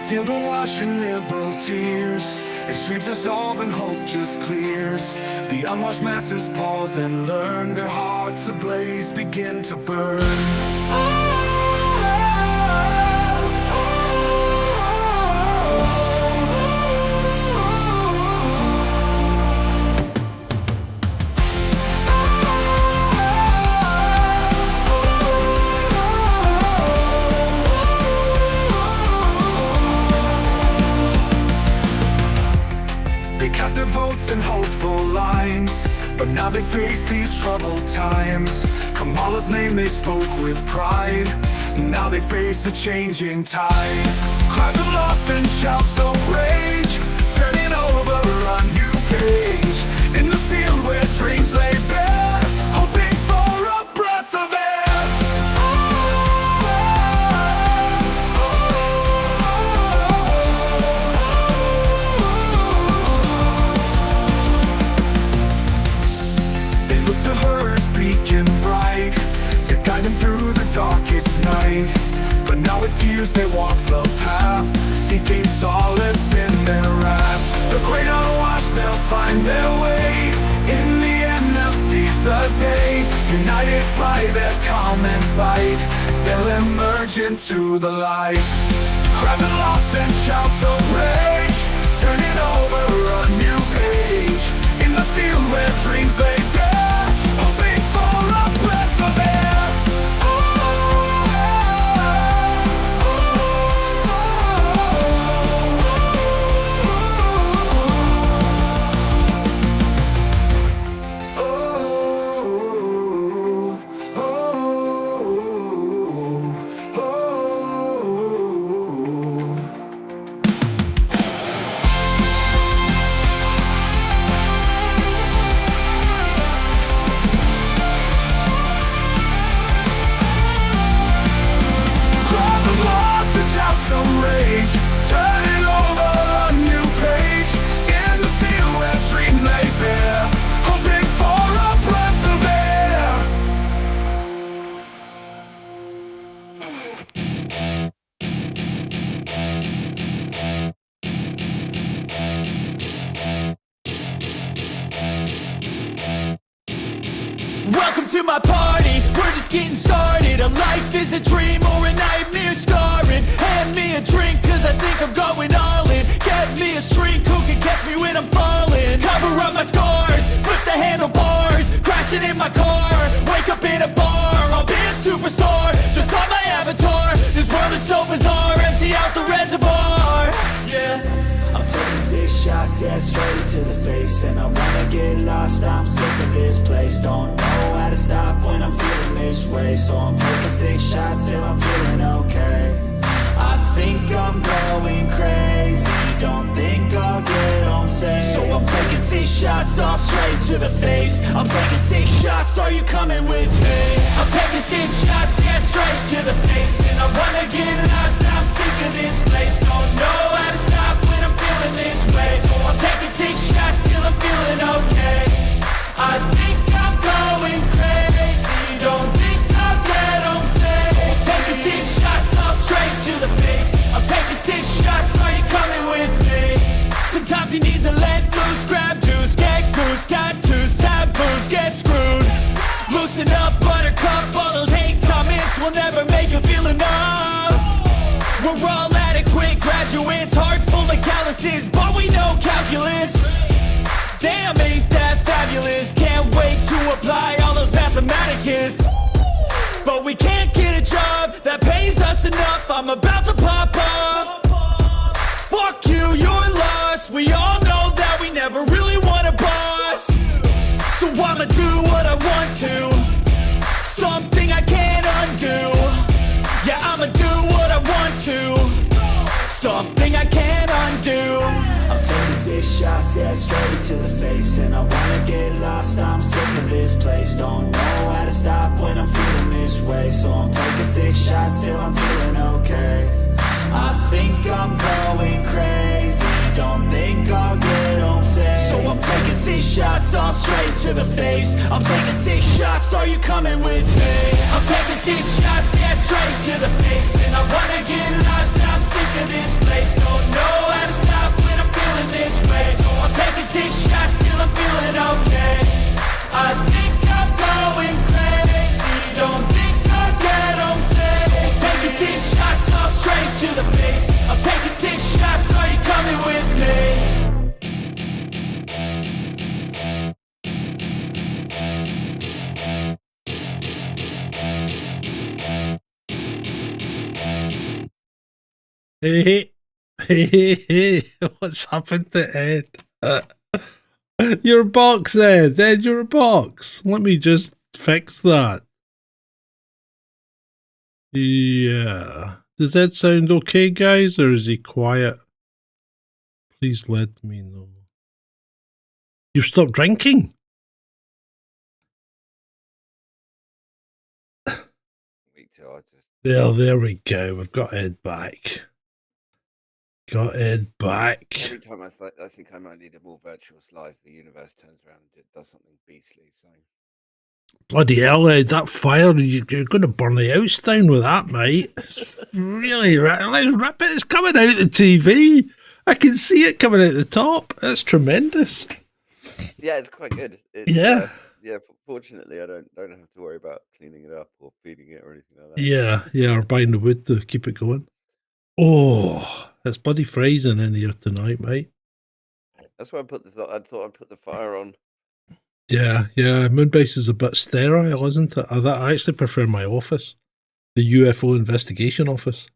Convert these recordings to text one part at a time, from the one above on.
feel the wash in liberal tears, as dreams dissolve and hope just clears. The unwashed masses pause and learn, their hearts ablaze begin to burn. They cast their votes in hopeful lines, but now they face these troubled times. Kamala's name they spoke with pride, now they face a changing tide. Cries of loss and shouts of rage, turning over a new page. In the field where dreams lay bare, hoping for a breath of air. To her as beacon bright, to guide them through the darkest night. But now with tears they walk the path, seeking solace in their wrath. The great unwashed, they'll find their way. In the end they'll seize the day. United by their calm and fight, they'll emerge into the light. Cries of loss and shouts of rage, turning over a new page. In the field where dreams lay bare, hoping for a breath of air. Some rage, turning over a new page. In the field where dreams lay bare, hoping for a breath of air. Welcome to my party, we're just getting started. A life is a dream or a nightmare scarring. Hand me a drink cause I think I'm going all in. Get me a shrink who can catch me when I'm falling. Cover up my scars, flip the handlebars, crashing in my car, wake up in a bar. I'll be a superstar, just on my avatar. This world is so bizarre, empty out the reservoir. Yeah, I'm taking 6 shots, yeah, straight to the face. And I wanna get lost, I'm sick of this place. Don't know how to stop when I'm feeling this way. So I'm taking 6 shots till I'm feeling okay. I think I'm going crazy, don't think I'll get home safe. So I'm taking 6 shots, all straight to the face. I'm taking 6 shots, are you coming with me? I'm taking 6 shots, yeah, straight to the face. And I wanna get lost, I'm sick of this place. Don't know how to stop when I'm feeling this way. So I'm taking 6 shots till I'm feeling okay. I think I'm going crazy, don't think I'll get home safe. So I'm taking 6 shots, all straight to the face. I'm taking 6 shots, are you coming with me? Sometimes you need to let loose, grab juice, get goose, tattoos, taboos, get screwed. Loosen up, buttercup, all those hate comments will never make you feel enough. We're all adequate graduates, heart full of calluses, but we know calculus. Damn, ain't that fabulous? Can't wait to apply all those mathematicus. But we can't get a job that pays us enough. I'm about to pop off. Fuck you, you're lost. We all know that we never really want a boss. So I'ma do what I want to, something I can't undo. Yeah, I'ma do what I want to, something I can't undo. I'm taking 6 shots, yeah, straight to the face. And I wanna get lost, I'm sick of this place. Don't know how to stop when I'm feeling this way. So I'm taking 6 shots till I'm feeling okay. I think I'm going crazy, don't think I'll get home safe. So I'm taking 6 shots all straight to the face. I'm taking 6 shots, are you coming with me? I'm taking 6 shots, yeah, straight to the face. And I wanna get lost, I'm sick of this place. Don't know how to stop when I'm feeling this way. So I'm taking 6 shots till I'm feeling okay. I think I'm going crazy, don't think I'll get home safe. So I'm taking 6 shots all straight to the face. I'm taking 6 shots, are you coming with me? Hey, hey, what's happened to Ed? Your box, Ed. Ed, your box. Let me just fix that. Yeah. Does that sound okay, guys, or is he quiet? Please let me know. You've stopped drinking? Me too. I just There we go. We've got Ed back. Got Ed back. every time I think I might need a more virtuous life, the universe turns around and does something beastly. So Bloody hell, Ed, that fire, you're going to burn the house down with that, mate. It's really, let's rip it. It's coming out the TV. I can see it coming out the top. That's tremendous. yeah, it's quite good. It's, Yeah. yeah. Fortunately, I don't have to worry about cleaning it up or feeding it or anything like that. Yeah, or buying the wood to keep it going. Oh, it's bloody freezing in here tonight, mate. That's why I thought I'd put the fire on. Yeah, Moonbase is a bit sterile, isn't it? I actually prefer my office, the UFO investigation office.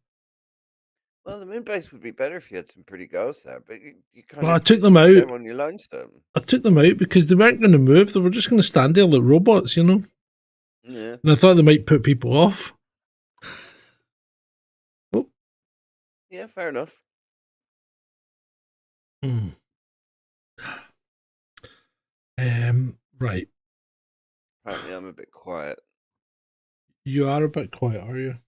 Well, the moon base would be better if you had some pretty girls there, but you kind Well, I of took them sit out. there on your lonesome. I took them out because they weren't going to move. They were just going to stand there like robots, you know? Yeah. And I thought they might put people off. Yeah, fair enough. Right. Apparently, I'm a bit quiet. You are a bit quiet, are you?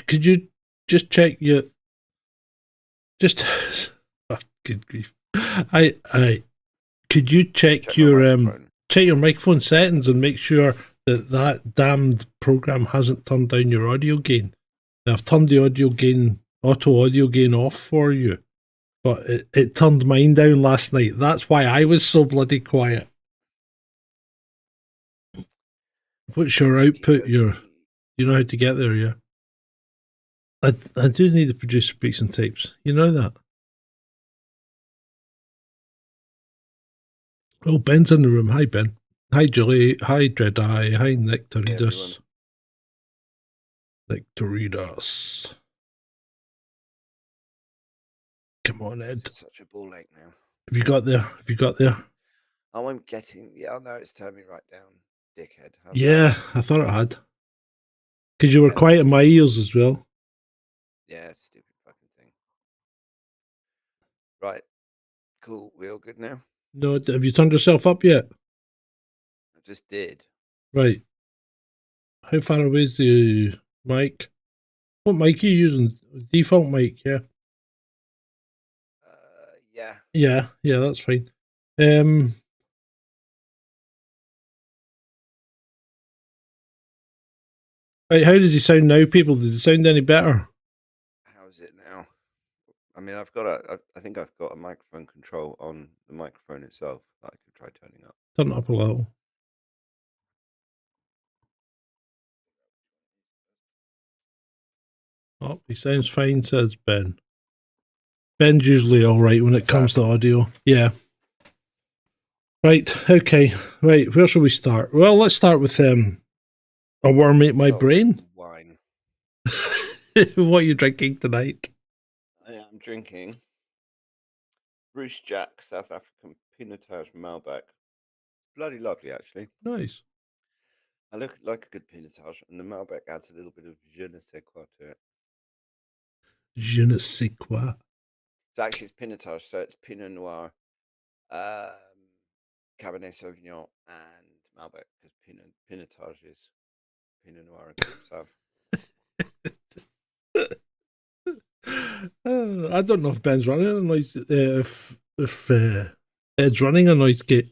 Could you just check your... Just... oh, good grief. Could you check Check my your microphone. check your microphone settings and make sure that damned program hasn't turned down your audio gain? Now, I've turned the auto audio gain off for you, but it turned mine down last night. That's why I was so bloody quiet. What's your output? You know how to get there, yeah? I do need the producer beats and tapes. You know that? Oh, Ben's in the room. Hi, Ben. Hi, Julie. Hi, Dreadeye. Hi, Nectaridas. Nectaridas. Come on, Ed. It's such a ball ache now. Have you got there? Oh, I'm getting. Yeah, no, it's turned me right down, dickhead. How's Yeah, that? I thought it had. Because you were Yeah, quiet in my ears as well. Yeah, stupid fucking thing. Right. Cool. We all good now? No, have you turned yourself up yet? I just did. Right. How far away is the mic? What mic are you using? Default mic, yeah. Yeah. Yeah, that's fine. Right, how does he sound now, people? Does it sound any better? How's it now? I mean, I think I've got a microphone control on the microphone itself that I could try turning up. Turn it up a little. Oh, he sounds fine, says Ben. Ben's usually all right when it comes to audio. Yeah. Right, okay. Right, where shall we start? Well, let's start with A Worm Ate My Brain. Wine. What are you drinking tonight? I am drinking Bruce Jack South African Pinotage Malbec. Bloody lovely, actually. Nice. I look like a good Pinotage, and the Malbec adds a little bit of je ne sais quoi to it. Je ne sais quoi. It's Pinotage, so it's Pinot Noir, Cabernet Sauvignon, and Malbec, because Pinotage is Pinot Noir and Sauv. I don't know if Ben's running. Like, if if Ed's running a noise gate.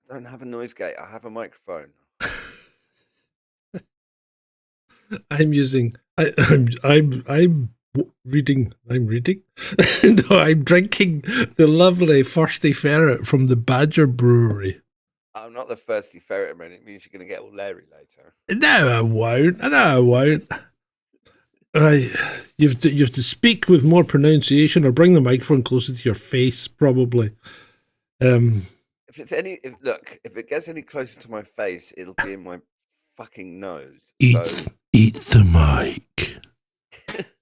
I don't have a noise gate. I have a microphone. I'm using. I'm reading. I'm reading. No, I'm drinking the lovely Thirsty Ferret from the Badger Brewery. I'm not the thirsty ferret, man. It means you're going to get all Larry later. No, I won't. No, I won't. Right, you have to speak with more pronunciation, or bring the microphone closer to your face, probably. If it gets any closer to my face, it'll be in my fucking nose. Eat the mic.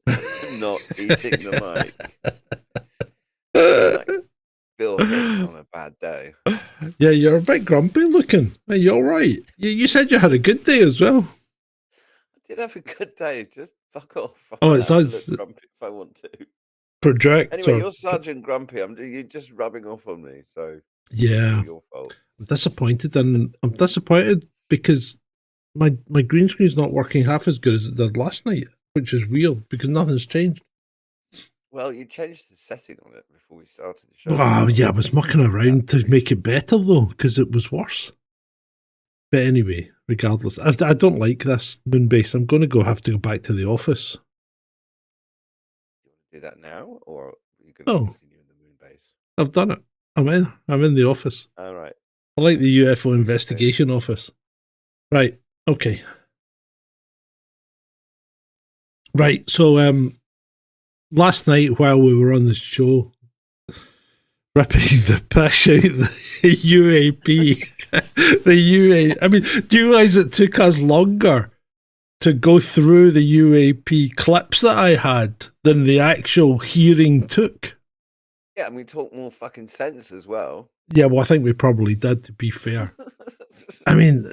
I'm not eating the mic. Like Bill Hicks on a bad day. Yeah, you're a bit grumpy looking. Are you all right? You said you had a good day as well. I did have a good day. Just fuck off. Oh, it's I'll us. look grumpy if I want to. Project. Anyway, you're Sergeant Grumpy. You're just rubbing off on me, so Yeah, it's your fault. I'm disappointed, and I'm disappointed because my green screen's not working half as good as it did last night, which is weird because nothing's changed. Well, you changed the setting on it before we started the show. Wow, yeah, I was mucking around to make it better though, because it was worse. But anyway, regardless, I don't like this Moonbase. I'm going to have to go back to the office. You want to do that now, or are you going Oh. to continue in the moon base? I've done it. I'm in the office. All right. I like the UFO investigation office. Right. Okay. Right. So, last night while we were on the show, ripping the piss out the UAP, I mean, do you realise it took us longer to go through the UAP clips that I had than the actual hearing took? Yeah, and we talk more fucking sense as well. Yeah, well, I think we probably did, to be fair. I mean,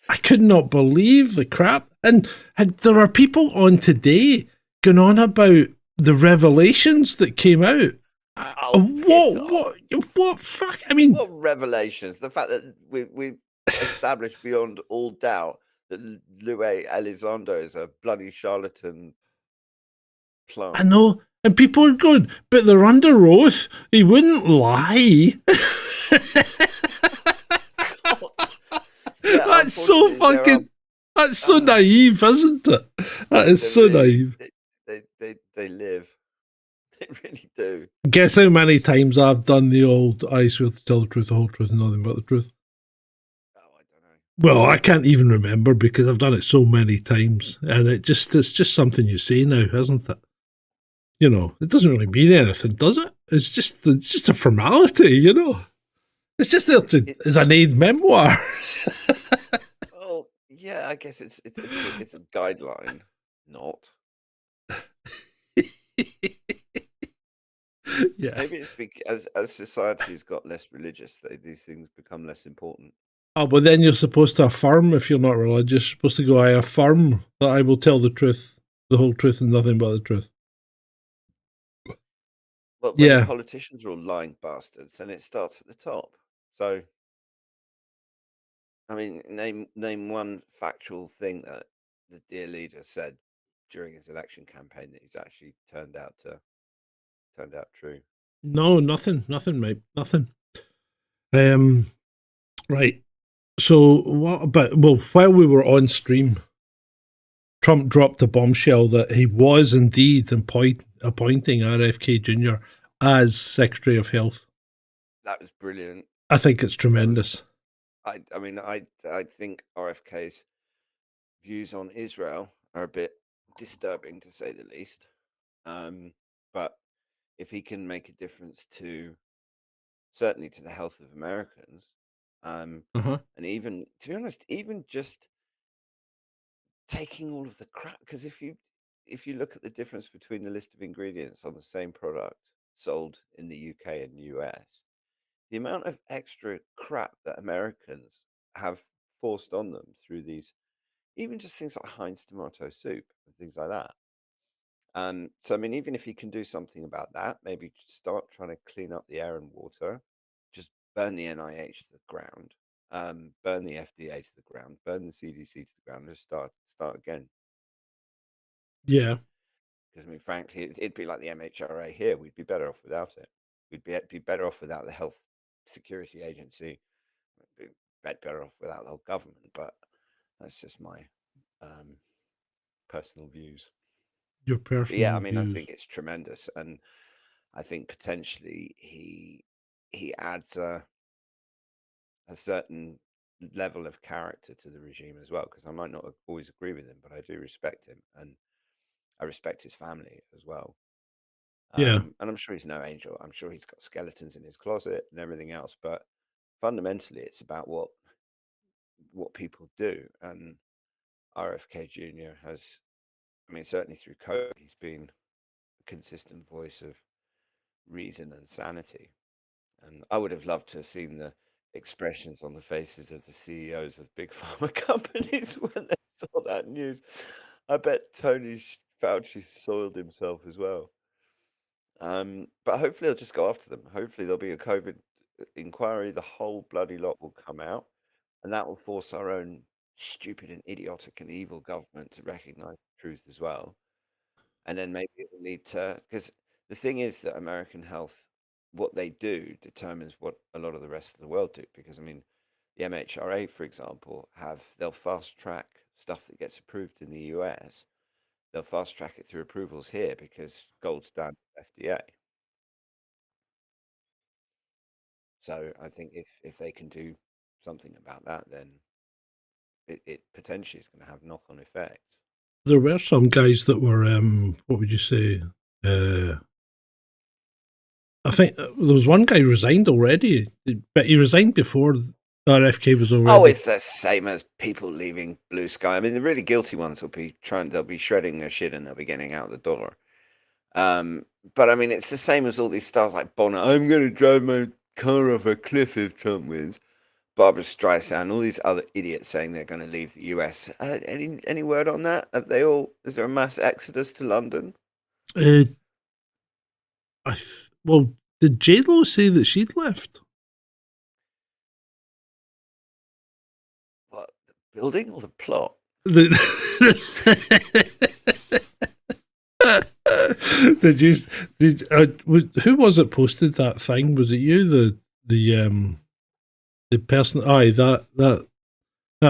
I could not believe the crap. And there are people on today going on about the revelations that came out. What fuck? I mean, what revelations? The fact that we've established beyond all doubt that Luis Elizondo is a bloody charlatan plant. I know. And people are going, but they're under oath. He wouldn't lie. Yeah, That's so fucking. That's so naive, isn't it? That is so naive. They live. They really do. Guess how many times I've done the old I swear to tell the truth, the whole truth, and nothing but the truth. Oh, I don't know. Well, I can't even remember because I've done it so many times, and it's just something you say now, isn't it? You know, it doesn't really mean anything, does it? It's just a formality, you know. It's just there as an aid memoir. Well, yeah, I guess it's a guideline, not. Yeah. Maybe it's because as society's got less religious, these things become less important. Oh, but then you're supposed to affirm if you're not religious. You're supposed to go, I affirm that I will tell the truth, the whole truth, and nothing but the truth. Well, yeah. Politicians are all lying bastards, and it starts at the top. So, I mean, name one factual thing that the dear leader said during his election campaign that he's actually turned out true. No, nothing, mate, nothing. Right. So what about? Well, while we were on stream, Trump dropped a bombshell that he was indeed appointing RFK Jr. as Secretary of Health. That was brilliant. I think it's tremendous. I mean, I think RFK's views on Israel are a bit disturbing, to say the least. But if he can make a difference certainly to the health of Americans, and even, to be honest, even just taking all of the crap, because if you look at the difference between the list of ingredients on the same product sold in the UK and US, the amount of extra crap that Americans have forced on them through these, even just things like Heinz tomato soup and things like that. So, I mean, even if you can do something about that, maybe start trying to clean up the air and water, just burn the NIH to the ground, burn the FDA to the ground, burn the CDC to the ground, and just start again. Yeah. Because, I mean, frankly, it'd be like the MHRA here. We'd be better off without it. we'd be better off without the health security agency. We'd be better off without the whole government. But that's just my personal views. Your But yeah, personal I mean, I views. think it's tremendous, and I think potentially he adds a certain level of character to the regime as well. Because I might not always agree with him, but I do respect him, and I respect his family as well. Yeah. And I'm sure he's no angel. I'm sure he's got skeletons in his closet and everything else. But fundamentally, it's about what people do. And RFK Jr. has, I mean, certainly through COVID, he's been a consistent voice of reason and sanity. And I would have loved to have seen the expressions on the faces of the CEOs of big pharma companies when they saw that news. I bet Tony Fauci soiled himself as well. But hopefully they'll just go after them. Hopefully there'll be a COVID inquiry. The whole bloody lot will come out, and that will force our own stupid and idiotic and evil government to recognize the truth as well. And then maybe it will lead to, because the thing is that American health, what they do determines what a lot of the rest of the world do. Because I mean, the MHRA, for example, they'll fast track stuff that gets approved in the US. They'll fast track it through approvals here because gold standard FDA. So I think if they can do something about that, then it potentially is going to have knock-on effects. There were some guys that were, what would you say? I think there was one guy resigned already, but he resigned before RFK was already. Oh, it's the same as people leaving Blue Sky. I mean, the really guilty ones they'll be shredding their shit and they'll be getting out the door. But I mean, it's the same as all these stars like Bonner. I'm going to drive my car off a cliff if Trump wins. Barbara Streisand, all these other idiots saying they're going to leave the US. Any word on that? Have they all? Is there a mass exodus to London? Well, did J-Lo say that she'd left? What, the building or the plot? Who was it posted that thing? Was it you? The person? Aye, that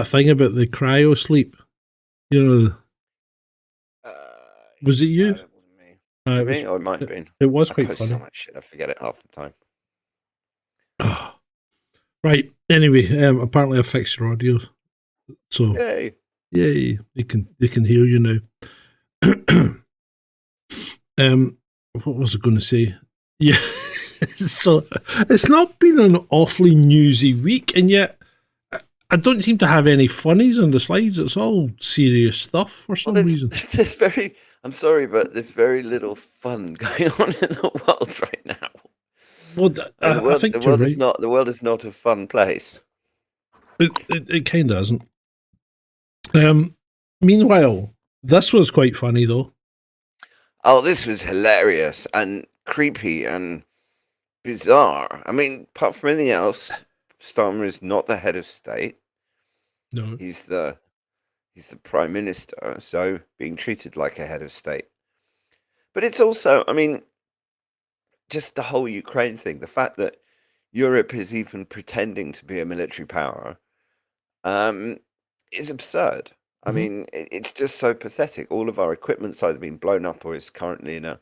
thing about the cryo sleep. You know, was it you? No, it wasn't me. It might have been. It was quite post funny. so much shit, I forget it half the time. Right. Anyway, apparently I fixed your audio, so Yay! yay! They can hear you now. What was I going to say? Yeah. So it's not been an awfully newsy week, and yet I don't seem to have any funnies on the slides. It's all serious stuff for some reason. I'm sorry, but there's very little fun going on in the world right now. Well, I think you're right. The world is not a fun place. It kind of isn't. Meanwhile, this was quite funny though. Oh, this was hilarious and creepy and bizarre. I mean, apart from anything else, Starmer is not the head of state. No. He's the prime minister, so being treated like a head of state. But it's also, I mean, just the whole Ukraine thing, the fact that Europe is even pretending to be a military power, is absurd. I mean, it's just so pathetic. All of our equipment's either been blown up or is currently in a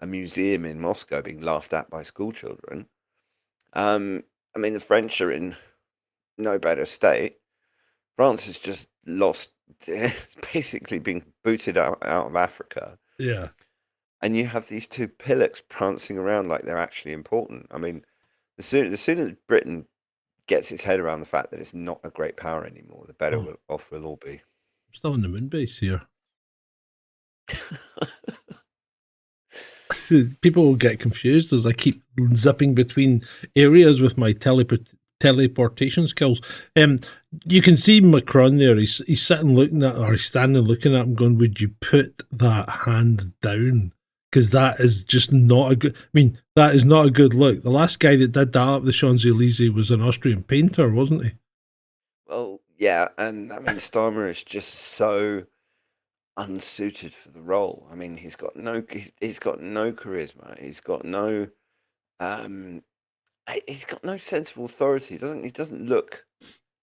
museum in Moscow being laughed at by school children. I mean, the French are in no better state. France has just lost, basically being booted out of Africa. Yeah. And you have these two pillocks prancing around like they're actually important. I mean, the sooner Britain gets its head around the fact that it's not a great power anymore, the better off we'll all be. I'm still on the moon base here. People will get confused as I keep zipping between areas with my teleportation skills. You can see Macron there. He's sitting looking at, or he's standing looking at him, going, "Would you put that hand down? Because that is just not a good. I mean, that is not a good look." The last guy that did that up the Champs-Elysees was an Austrian painter, wasn't he? Well, yeah, and I mean, Starmer is just so unsuited for the role. I mean, he's got no charisma. He's got no He's got no sense of authority. He doesn't look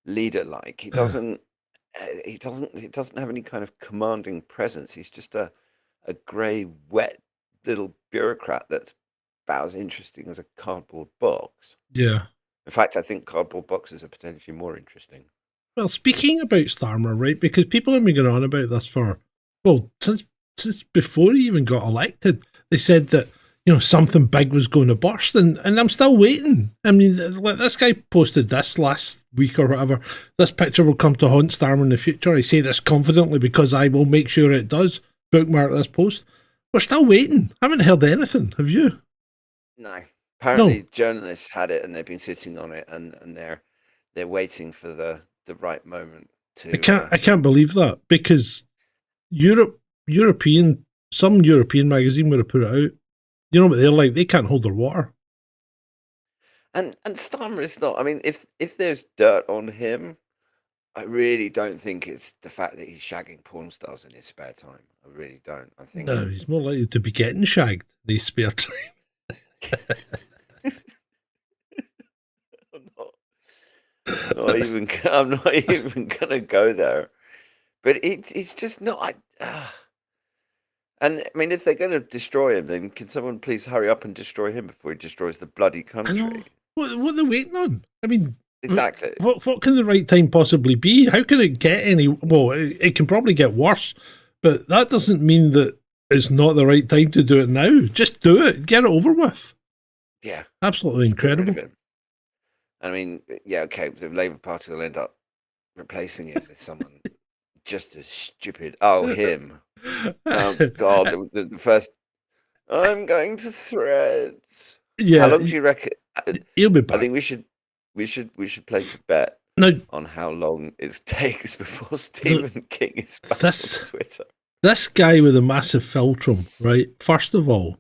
leader-like. He doesn't have any kind of commanding presence. He's just a grey, wet little bureaucrat that's about as interesting as a cardboard box. Yeah. In fact, I think cardboard boxes are potentially more interesting. Well, speaking about Starmer, right? Because people have been going on about this for, well, since before he even got elected. They said that, something big was going to burst, and I'm still waiting. I mean, like, this guy posted this last week or whatever. This picture will come to haunt Starmer in the future. I say this confidently because I will make sure it does. Bookmark this post. We're still waiting. I haven't heard anything. Have you? No. Apparently, journalists had it and they've been sitting on it, and they're waiting for the right moment to. I can't believe that, because some European magazine would have put it out. You know what they're like? They can't hold their water. And Starmer is not. I mean, if there's dirt on him, I really don't think it's the fact that he's shagging porn stars in his spare time. I really don't. I think No, he's more likely to be getting shagged in his spare time. I'm not even gonna go there. But it's just not. And I mean, if they're going to destroy him, then can someone please hurry up and destroy him before he destroys the bloody country? I know. What are they waiting on? I mean, exactly. What can the right time possibly be? How can it get any? Well, it can probably get worse, but that doesn't mean that it's not the right time to do it now. Just do it. Get it over with. Yeah. Absolutely Just get rid incredible. of him. I mean, yeah, okay, the Labour Party will end up replacing him with someone just as stupid. Oh, him. Oh, God. The first, I'm going to Threads. Yeah. How long do you reckon? He'll be back. I think we should place a bet Now, on how long it takes before Stephen King is back this- on Twitter. this guy with a massive philtrum, right? First of all,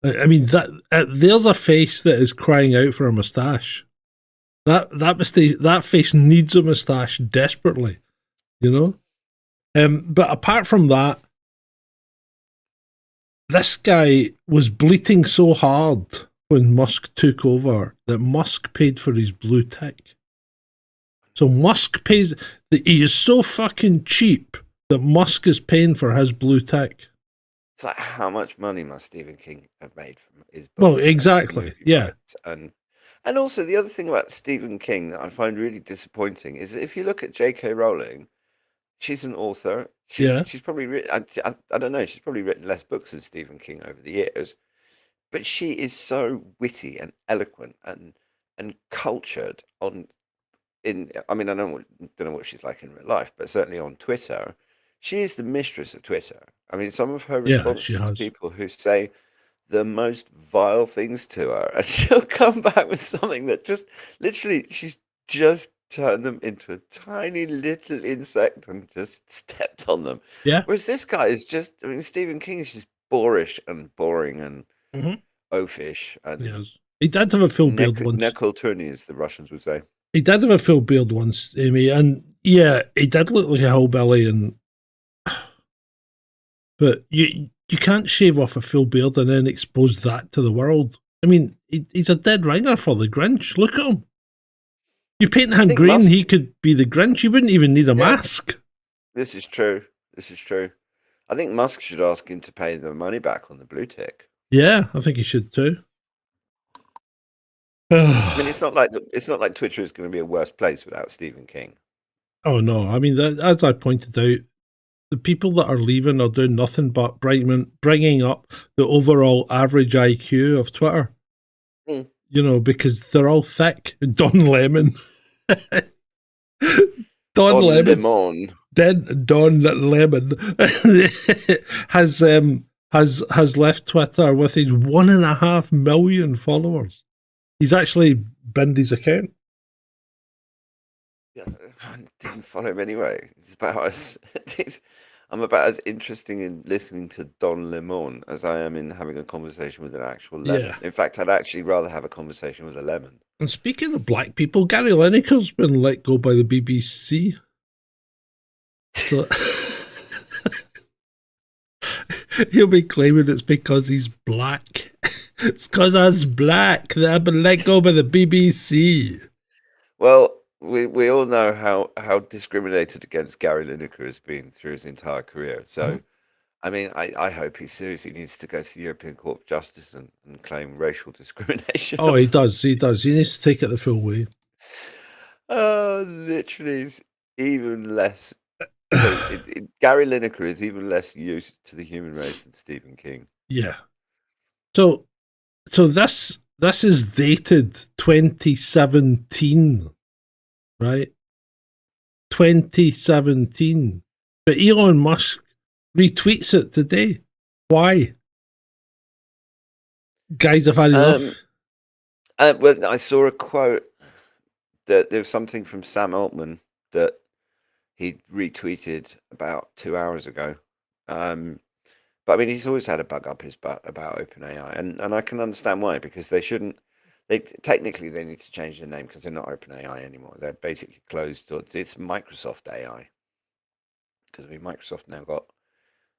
I mean, there's a face that is crying out for a moustache. That face needs a moustache desperately, But apart from that, this guy was bleating so hard when Musk took over that Musk paid for his blue tick. So Musk pays. He is so fucking cheap that Musk is paying for his blue tick. It's like, how much money must Stephen King have made from his books? Well, exactly. Yeah. And also the other thing about Stephen King that I find really disappointing is that if you look at J.K. Rowling, she's an author. She's probably written, I don't know, she's probably written less books than Stephen King over the years, but she is so witty and eloquent and cultured I mean, I don't know what she's like in real life, but certainly on Twitter, she is the mistress of Twitter. I mean, some of her responses to people who say the most vile things to her, and she'll come back with something that just literally, she's just turned them into a tiny little insect and just stepped on them. Yeah. Whereas this guy is just, I mean, Stephen King is just boorish and boring and oafish. And Yes. He did have a full beard once. Nekulturny, as the Russians would say. He did have a full beard once, Amy, and yeah, he did look like a hillbilly. But you can't shave off a full beard and then expose that to the world. I mean, he's a dead ringer for the Grinch. Look at him. You paint him green, he could be the Grinch. You wouldn't even need a mask. This is true. I think Musk should ask him to pay the money back on the blue tick. Yeah, I think he should too. I mean, it's not like Twitter is going to be a worse place without Stephen King. Oh no! I mean, as I pointed out, the people that are leaving are doing nothing but bringing up the overall average IQ of Twitter. Because they're all thick. Don Lemon. Don Lemon has left Twitter with his 1.5 million followers. He's actually binned his account. Yeah, I didn't follow him anyway. I'm about as interested in listening to Don Lemon as I am in having a conversation with an actual lemon. Yeah. In fact, I'd actually rather have a conversation with a lemon. And speaking of black people, Gary Lineker's been let go by the BBC. So he'll be claiming it's because he's black. It's because I was black that I've been let go by the BBC. Well, we all know how discriminated against Gary Lineker has been through his entire career. So, I mean, I hope he seriously needs to go to the European Court of Justice and claim racial discrimination. Oh, he does. He does. He needs to take it the full way. Literally, is even less. Gary Lineker is even less used to the human race than Stephen King. Yeah. So this is dated 2017, right? 2017. But Elon Musk retweets it today. Why? Guys have had enough. Well, I saw a quote that there was something from Sam Altman that he retweeted about 2 hours ago. But I mean, he's always had a bug up his butt about OpenAI, and I can understand why, because they shouldn't. Technically they need to change their name because they're not OpenAI anymore. They're basically closed. It's Microsoft AI, because I mean Microsoft now got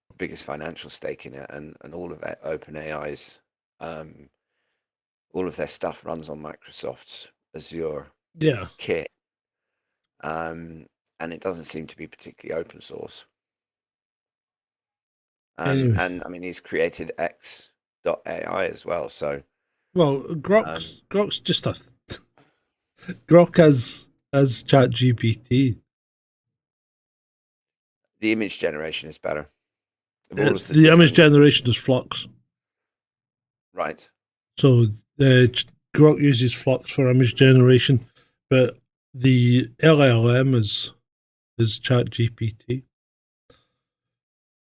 the biggest financial stake in it, and all of that OpenAI's all of their stuff runs on Microsoft's Azure kit, and it doesn't seem to be particularly open source. Anyway. And I mean, he's created X.ai as well. So, well, Grok's just a Grok as ChatGPT. The image generation is better. The image generation is Flux, right? So Grok uses Flux for image generation, but the LLM is ChatGPT.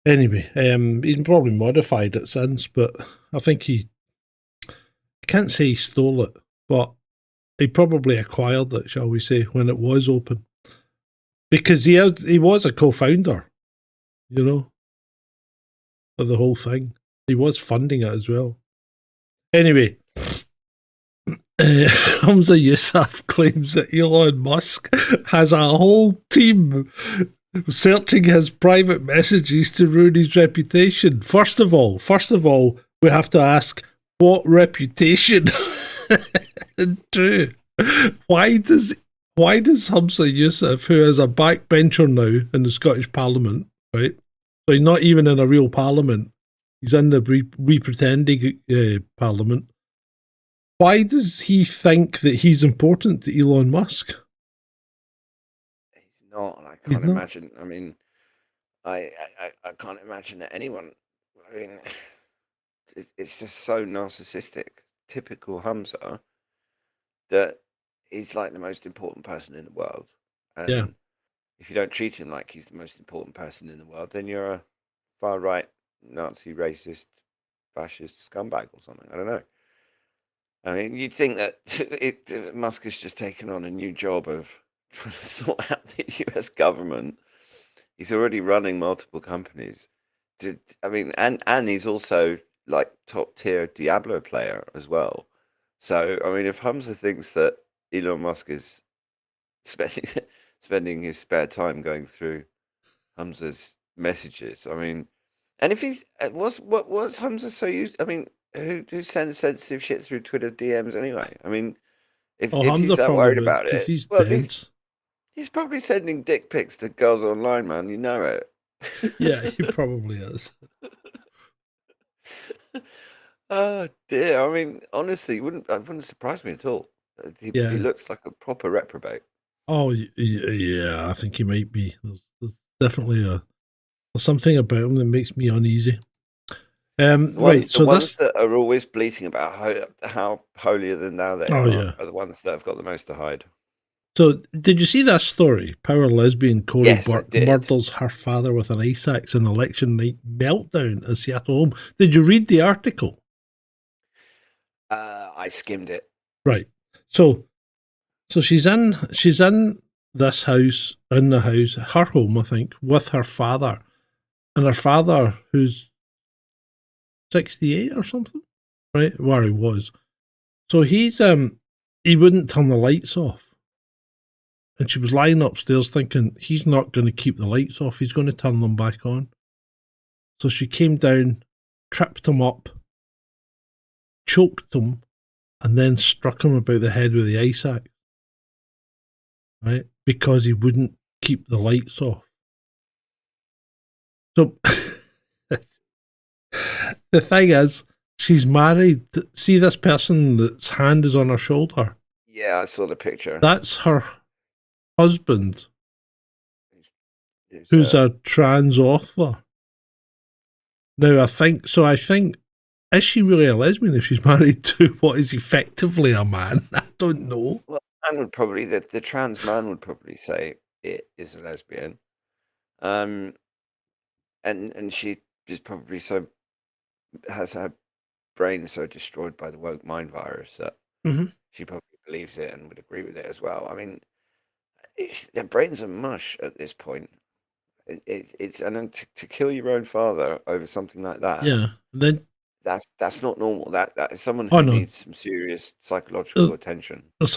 Anyway, he's probably modified it since, but I think I can't say he stole it, but he probably acquired it, shall we say, when it was open. Because he was a co-founder, you know, of the whole thing. He was funding it as well. Anyway, Humza Yousaf claims that Elon Musk has a whole team searching his private messages to ruin his reputation. First of all, we have to ask, what reputation? And two, why does Humza Yousaf, who is a backbencher now in the Scottish Parliament, right? So he's not even in a real parliament. He's in the re-pretending parliament. Why does he think that he's important to Elon Musk? He's not. I can't imagine. I mean, I can't imagine that anyone. I mean, it's just so narcissistic, typical Humza, that he's like the most important person in the world. And if you don't treat him like he's the most important person in the world, then you're a far right Nazi, racist, fascist scumbag or something. I don't know. I mean, you'd think that Musk has just taken on a new job of trying to sort out the US government. He's already running multiple companies. I mean, and he's also like top tier Diablo player as well. So, I mean, if Humza thinks that Elon Musk is spending his spare time going through Humza's messages, I mean, and if he's was Humza so used? I mean, who sends sensitive shit through Twitter DMs anyway? I mean, if he's that worried about it, he's probably sending dick pics to girls online, man. You know it. Yeah, he probably is. Oh dear. I mean, honestly, it wouldn't surprise me at all. He looks like a proper reprobate. Oh yeah, I think he might be. There's definitely there's something about him that makes me uneasy. Right, so the ones that are always bleating about how holier than thou they are the ones that have got the most to hide. So, did you see that story? Power lesbian Corey Burke murders her father with an ice axe in election night meltdown at Seattle home. Did you read the article? I skimmed it. Right. So she's in this house, her home, I think, with her father, and her father, who's 68 or something, right? Where he was. So he wouldn't turn the lights off. And she was lying upstairs thinking, he's not going to keep the lights off, he's going to turn them back on. So she came down, tripped him up, choked him and then struck him about the head with the ice axe, right? Because he wouldn't keep the lights off. So the thing is, she's married. See this person that's hand is on her shoulder? Yeah, I saw the picture. That's her husband, It's, who's a trans author. Now, I think, is she really a lesbian if she's married to what is effectively a man? I don't know. well, man would probably the trans man would probably say it is a lesbian, and she is probably has her brain so destroyed by the woke mind virus that Mhm. she probably believes it and would agree with it as well. I mean, their brains are mush at this point. It's and then to kill your own father over something like that. Yeah. Then That's not normal. That is someone Oh, who no. needs some serious psychological attention. there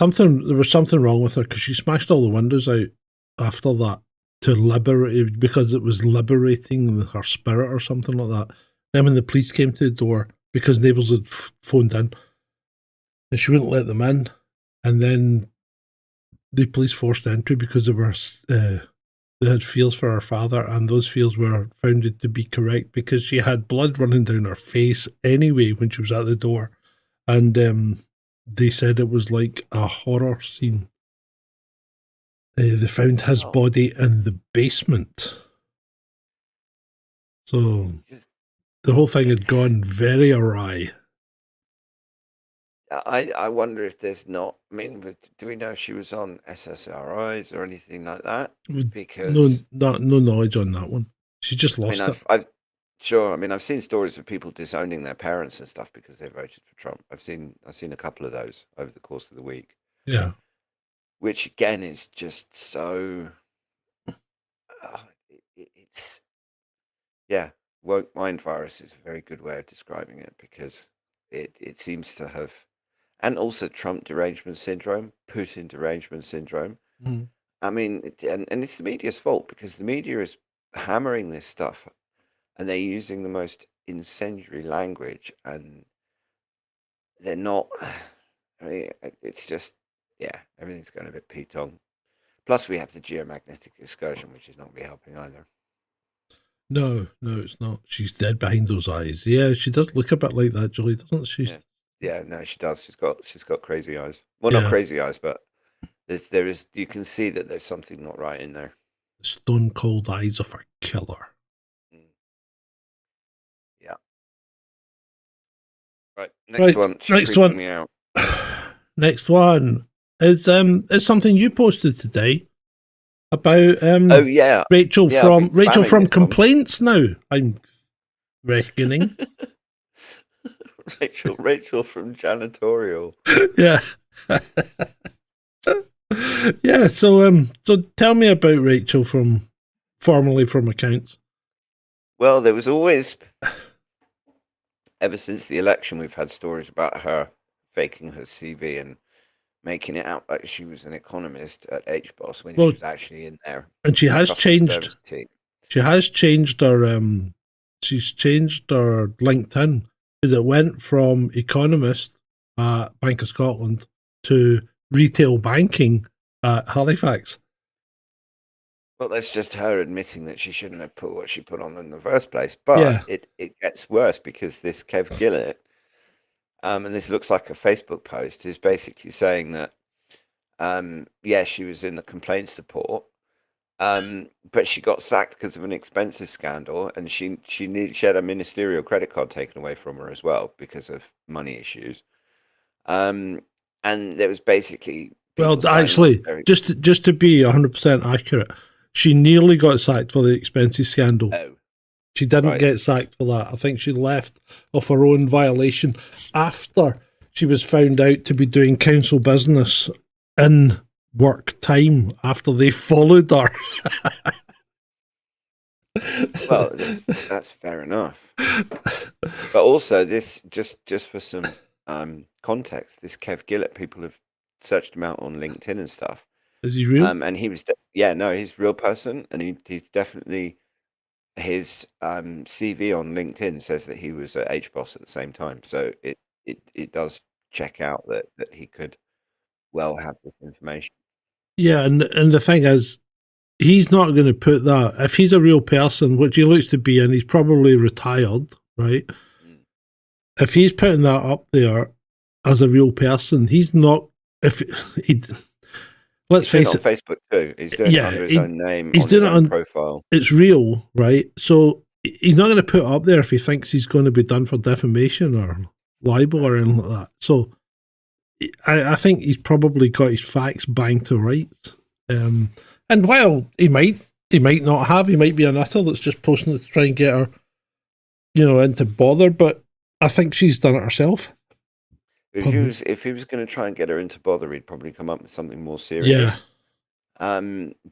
was something wrong with her because she smashed all the windows out after that to liberate, because it was liberating her spirit or something like that. Then when the police came to the door, because neighbours had phoned in, and she wouldn't let them in, and then the police forced entry because they had feels for her father, and those feels were found to be correct because she had blood running down her face anyway when she was at the door, and they said it was like a horror scene. They found his Wow. body in the basement, so Just the whole thing had gone very awry. I wonder if there's not. I mean, do we know if she was on SSRIs or anything like that? No, Because no knowledge on that one. She just I lost mean, it. I've seen stories of people disowning their parents and stuff because they voted for Trump. I've seen a couple of those over the course of the week, Yeah, which again is just so. It's woke mind virus is a very good way of describing it because it seems to have, and also Trump derangement syndrome, Putin derangement syndrome. Mhm. I mean, and it's the media's fault because the media is hammering this stuff and they're using the most incendiary language and they're not. I mean, it's just, everything's going a bit Pete-tong. Plus, we have the geomagnetic excursion, which is not going to be helping either. No, it's not. She's dead behind those eyes. Yeah, she does look a bit like that, Julie, doesn't she? Yeah, no, she does. She's got crazy eyes. Well, Yeah. not crazy eyes, but there is. You can see that there's something not right in there. Stone cold eyes of a killer. Yeah. Right. Next one. She's Next creeping one. Me out. Next one is something you posted today about Oh yeah, Rachel Yeah, I've been from spamming this one. Complaints Now. I'm reckoning. Rachel from Janitorial. Yeah. Yeah, so tell me about Rachel formerly from Accounts. Well, there was always, ever since the election, we've had stories about her faking her CV and making it out like she was an economist at HBOS when Well, she was actually in there. And she has customer changed. service team. She has changed her. She's changed her LinkedIn because it went from economist at Bank of Scotland to retail banking at Halifax. Well, that's just her admitting that she shouldn't have put what she put on in the first place. But Yeah. it gets worse because this Kev Gillett, and this looks like a Facebook post, is basically saying that, she was in the complaint support, but she got sacked because of an expenses scandal, and she had a ministerial credit card taken away from her as well because of money issues. And there was basically Well, people saying actually, very- just to be 100% accurate, she nearly got sacked for the expenses scandal. Oh, She didn't right. get sacked for that. I think she left of her own violation after she was found out to be doing council business in work time after they followed her. well, that's fair enough. But also, this just for some context, this Kev Gillett, people have searched him out on LinkedIn and stuff. Is he real? And he was, he's a real person, and he's definitely, his CV on LinkedIn says that he was at HBOS at the same time. So it does check out that he could well have this information. Yeah, and the thing is, he's not going to put that. If he's a real person, which he looks to be, and he's probably retired, right? Mm. If he's putting that up there as a real person, he's not. If he, let's He's doing face it on it, Facebook too. He's doing it under his own name, he's on doing his it own on profile. it's real, right? So he's not going to put it up there if he thinks he's going to be done for defamation or libel or anything like that. So I think he's probably got his facts banged to rights. And while he might not have, he might be a nutter that's just posting it to try and get her, into bother. But I think she's done it herself. If he was going to try and get her into bother, he'd probably come up with something more serious. Yeah.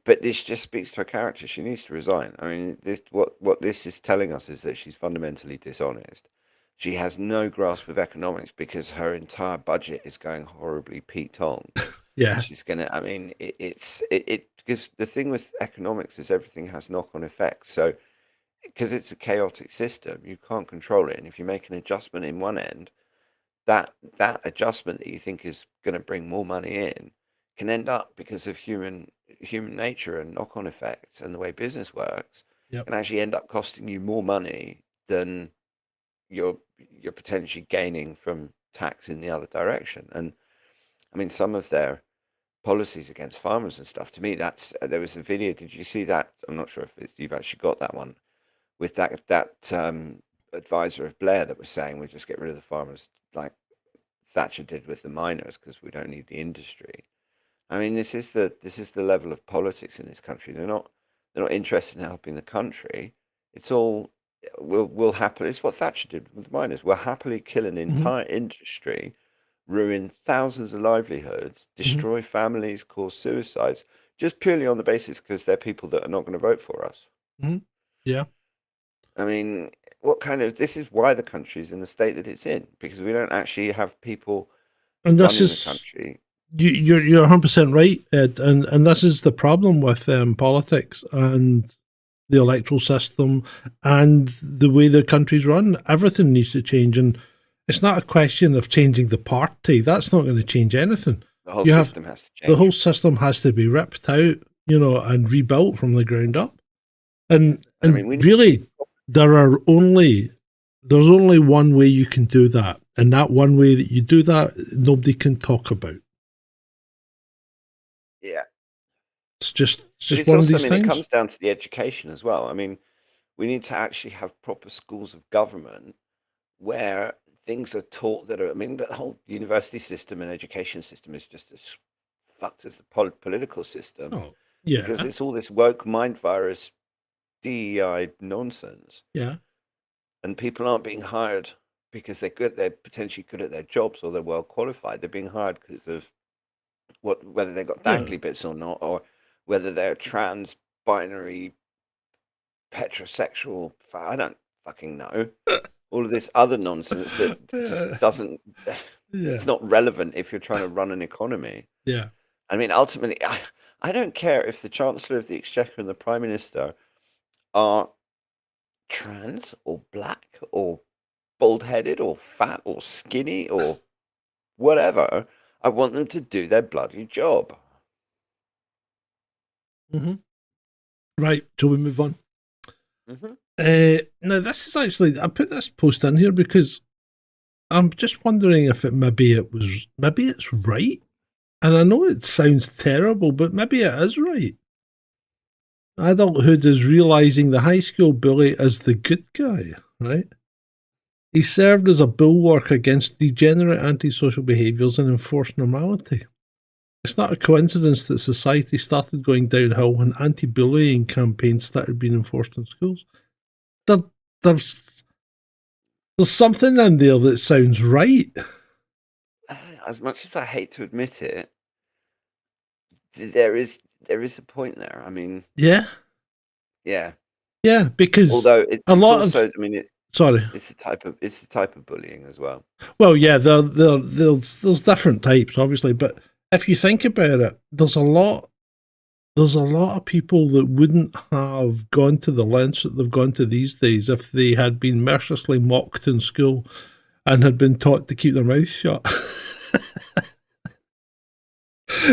But this just speaks to her character. She needs to resign. I mean, what this is telling us is that she's fundamentally dishonest. She has no grasp of economics because her entire budget is going horribly Pete-tong. Yeah. She's gonna. I mean, it's because the thing with economics is everything has knock-on effects. So, because it's a chaotic system, you can't control it, and if you make an adjustment in one end, that adjustment that you think is going to bring more money in can end up, because of human nature and knock-on effects and the way business works, Yep. can actually end up costing you more money than you're potentially gaining from tax in the other direction. And I mean, some of their policies against farmers and stuff, to me, that's there was a video. Did you see that? I'm not sure if you've actually got that one, with that advisor of Blair that was saying we just get rid of the farmers like Thatcher did with the miners because we don't need the industry. I mean, this is the level of politics in this country. They're not interested in helping the country. It's all we'll happily. It's what Thatcher did with the miners. We'll happily kill an entire industry, ruin thousands of livelihoods, destroy families, cause suicides, just purely on the basis because they're people that are not going to vote for us. Yeah. I mean, this is why the country is in the state that it's in, because we don't actually have people And this running is the country. You're 100% right, Ed, and this is the problem with politics and the electoral system and the way the country's run. Everything needs to change, and it's not a question of changing the party. That's not going to change anything. The whole system has to change. The whole system has to be ripped out, and rebuilt from the ground up. And I mean, really, there's only one way you can do that, and that one way that you do that, nobody can talk about. Yeah. It's just It's one also, of these things. it comes down to the education as well. I mean, we need to actually have proper schools of government where things are taught that are. I mean, the whole university system and education system is just as fucked as the political system. Oh, yeah. Because it's all this woke mind virus, DEI nonsense. Yeah. And people aren't being hired because they're potentially good at their jobs or they're well qualified. They're being hired because of whether they've got dangly bits or not, or whether they're trans, binary, heterosexual. I don't fucking know. All of this other nonsense that just doesn't. It's not relevant if you're trying to run an economy. Yeah. I mean, ultimately, I don't care if the Chancellor of the Exchequer and the Prime Minister are trans or black or bald-headed or fat or skinny or whatever. I want them to do their bloody job. Right. Shall we move on? Now, this is actually, I put this post in here because I'm just wondering if maybe it's right. And I know it sounds terrible, but maybe it is right. Adulthood is realizing the high school bully is the good guy, right? He served as a bulwark against degenerate antisocial behaviours and enforced normality. It's not a coincidence that society started going downhill when anti-bullying campaigns started being enforced in schools. There's something in there that sounds right. As much as I hate to admit it, there is a point there. I mean, yeah, because although it's also, I mean, sorry, it's the type of bullying as well. Well, yeah, there's different types, obviously, but if you think about it, there's a lot of people that wouldn't have gone to the lengths that they've gone to these days if they had been mercilessly mocked in school and had been taught to keep their mouth shut.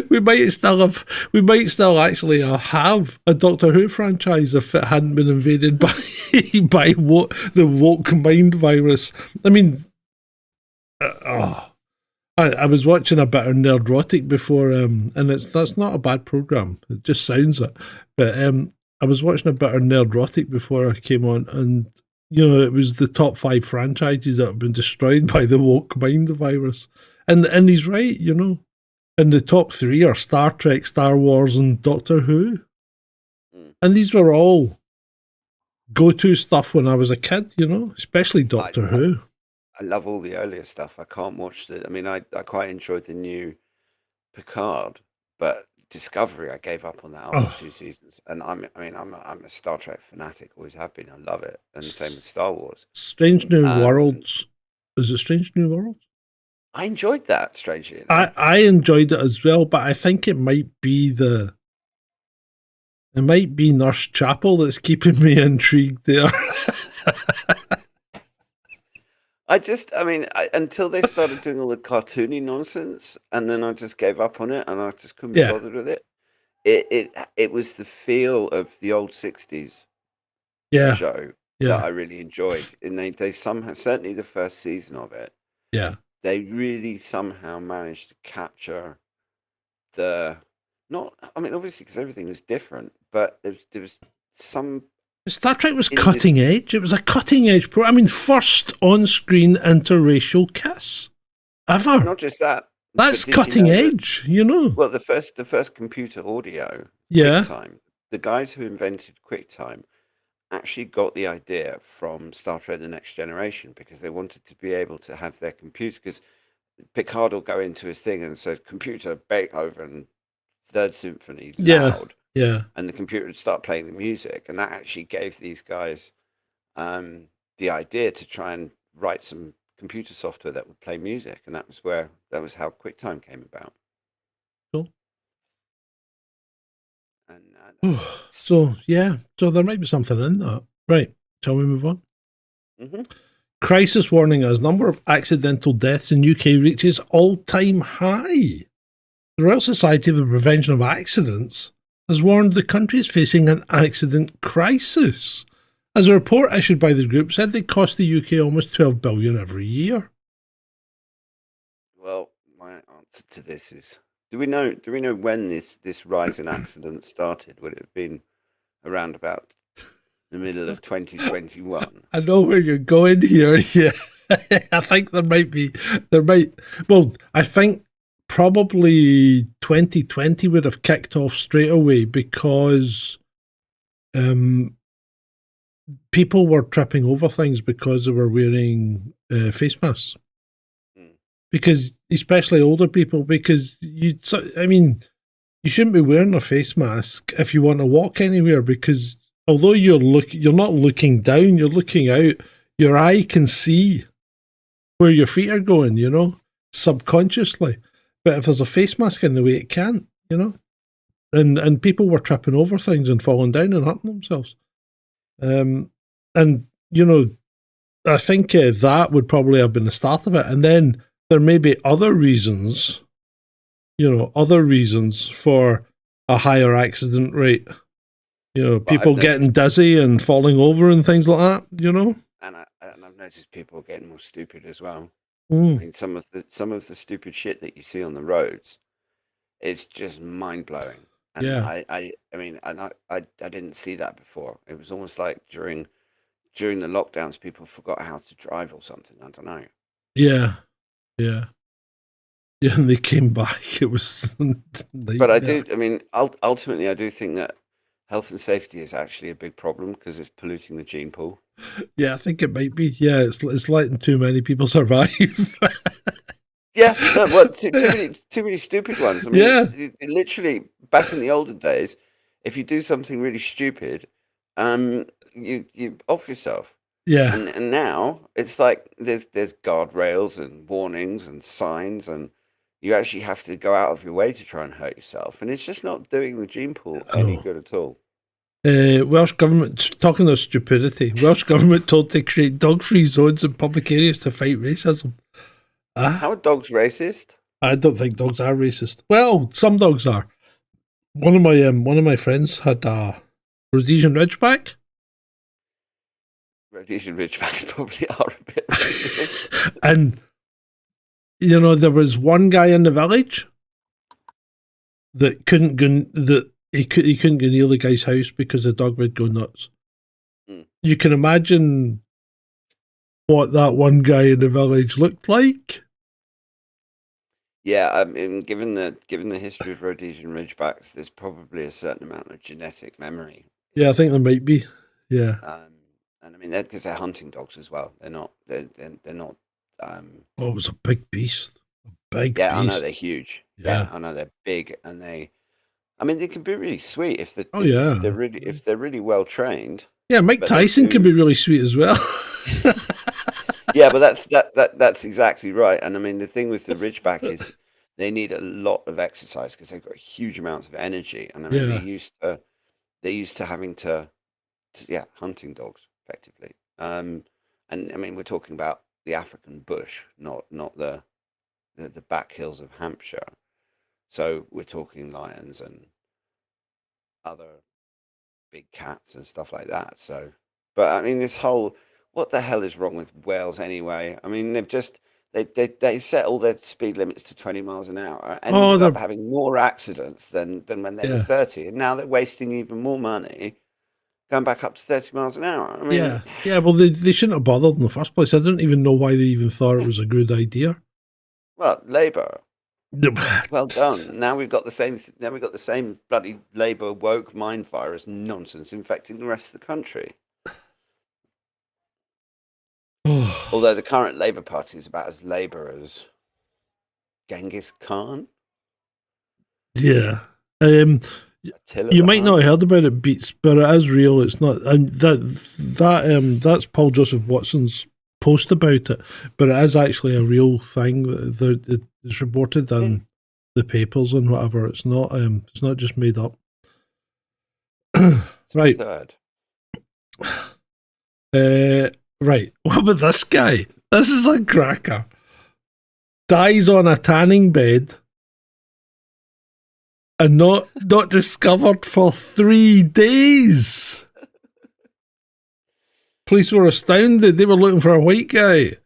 We might still actually have a Doctor Who franchise if it hadn't been invaded by the woke mind virus. I mean, I was watching a bit of Nerdrotic before, and that's not a bad program. It just sounds it, but I was watching a bit of Nerdrotic before I came on, and it was the top 5 franchises that have been destroyed by the woke mind virus, and he's right, And the top 3 are Star Trek, Star Wars, and Doctor Who. And these were all go-to stuff when I was a kid, especially Doctor Who. I love all the earlier stuff. I can't watch I mean, I quite enjoyed the new Picard, but Discovery, I gave up on that after 2 seasons. And I'm a Star Trek fanatic, always have been. I love it. And the same with Star Wars. Strange New Worlds. Is it Strange New Worlds? I enjoyed that, strangely enough. I enjoyed it as well, but I think it might be Nurse Chapel that's keeping me intrigued there. Until they started doing all the cartoony nonsense, and then I just gave up on it, and I just couldn't be bothered with it. It was the feel of the old 60s show that I really enjoyed. And they somehow, certainly the first season of it, they really somehow managed to capture obviously because everything was different, but there was some... Star Trek was cutting edge. It was a cutting edge program. I mean, first on-screen interracial kiss ever. Not just that. That's cutting edge, Well, the first computer audio, QuickTime, the guys who invented QuickTime actually got the idea from Star Trek The Next Generation, because they wanted to be able to have their computer, because Picard will go into his thing and say, computer, Beethoven, Third Symphony, loud. Yeah. And the computer would start playing the music. And that actually gave these guys the idea to try and write some computer software that would play music. And that was how QuickTime came about. Cool. And so there might be something in that. Right. Shall we move on? Mm-hmm. Crisis warning as number of accidental deaths in UK reaches all-time high. The Royal Society for the Prevention of Accidents has warned the country is facing an accident crisis, as a report issued by the group said they cost the UK almost 12 billion every year. Well, my answer to this is: do we know when this rise in accidents started? Would it have been around about the middle of 2021? I know where you're going here. Yeah, I think I think probably 2020 would have kicked off straight away, because people were tripping over things because they were wearing face masks. Because especially older people, because you shouldn't be wearing a face mask if you want to walk anywhere, because although you're not looking down, you're looking out, your eye can see where your feet are going, subconsciously. But if there's a face mask in the way, it can't, and people were tripping over things and falling down and hurting themselves. I think that would probably have been the start of it. And then there may be other reasons for a higher accident rate. People getting dizzy and falling over and things like that, And I've noticed people getting more stupid as well. Mm. I mean, some of the stupid shit that you see on the roads, it's just mind blowing. And I didn't see that before. It was almost like during the lockdowns, people forgot how to drive or something. I don't know. Yeah, and they came back. It was. But ultimately, I do think that health and safety is actually a big problem, because it's polluting the gene pool. Yeah, I think it might be. Yeah, it's letting too many people survive. Yeah, no, well, too many stupid ones. I mean, literally, back in the olden days, if you do something really stupid, you off yourself. Yeah. And now it's like there's guardrails and warnings and signs, and you actually have to go out of your way to try and hurt yourself, and it's just not doing the gene pool any good at all. Welsh government, talking of stupidity, Welsh government told to create dog-free zones in public areas to fight racism. How are dogs racist? I don't think dogs are racist. Well, some dogs are. One of my friends had a Rhodesian Ridgeback. Rhodesian Ridgebacks probably are a bit racist. And, you know, there was one guy in the village that couldn't go, he couldn't go near the guy's house because the dog would go nuts. Mm. You can imagine what that one guy in the village looked like. Yeah, I mean, given the history of Rhodesian Ridgebacks, there's probably a certain amount of genetic memory. Yeah, I think there might be. Yeah. And I mean, because they're hunting dogs as well. They're not. They're not. Oh, it was a big beast. A big Yeah, I know beast. they're huge. Yeah. I know they're big, and they can be really sweet if they Oh, yeah. if they're really well trained. Yeah, Mike But they Tyson can do- be really sweet as well. Yeah, but that's exactly right. And I mean, the thing with the Ridgeback is they need a lot of exercise because they've got huge amounts of energy. And I mean, Yeah. they're used to having to hunting dogs effectively. And I mean, we're talking about the African bush, not the back hills of Hampshire. So we're talking lions and other big cats and stuff like that. So, but I mean, what the hell is wrong with Wales anyway? I mean, they set all their speed limits to 20 miles an hour and Oh, ended up they're- having more accidents than when they were Yeah. 30. And now they're wasting even more money going back up to 30 miles an hour. I mean, Yeah. Well, they shouldn't have bothered in the first place. I don't even know why they even thought it was a good idea. well, Labour, well done. Now we've got the same bloody Labour woke mind virus nonsense infecting the rest of the country. Although the current Labour Party is about as Labour as Genghis Khan. Yeah. Attila You the might not Hun. have heard about it, Beats, but it is real. It's not, and that's Paul Joseph Watson's post about it, but it is actually a real thing. It's reported in the papers and whatever. It's not just made up. Right. Third. Right. What about this guy? This is a cracker. Dies on a tanning bed and not discovered for 3 days. Police were astounded. They were looking for a white guy.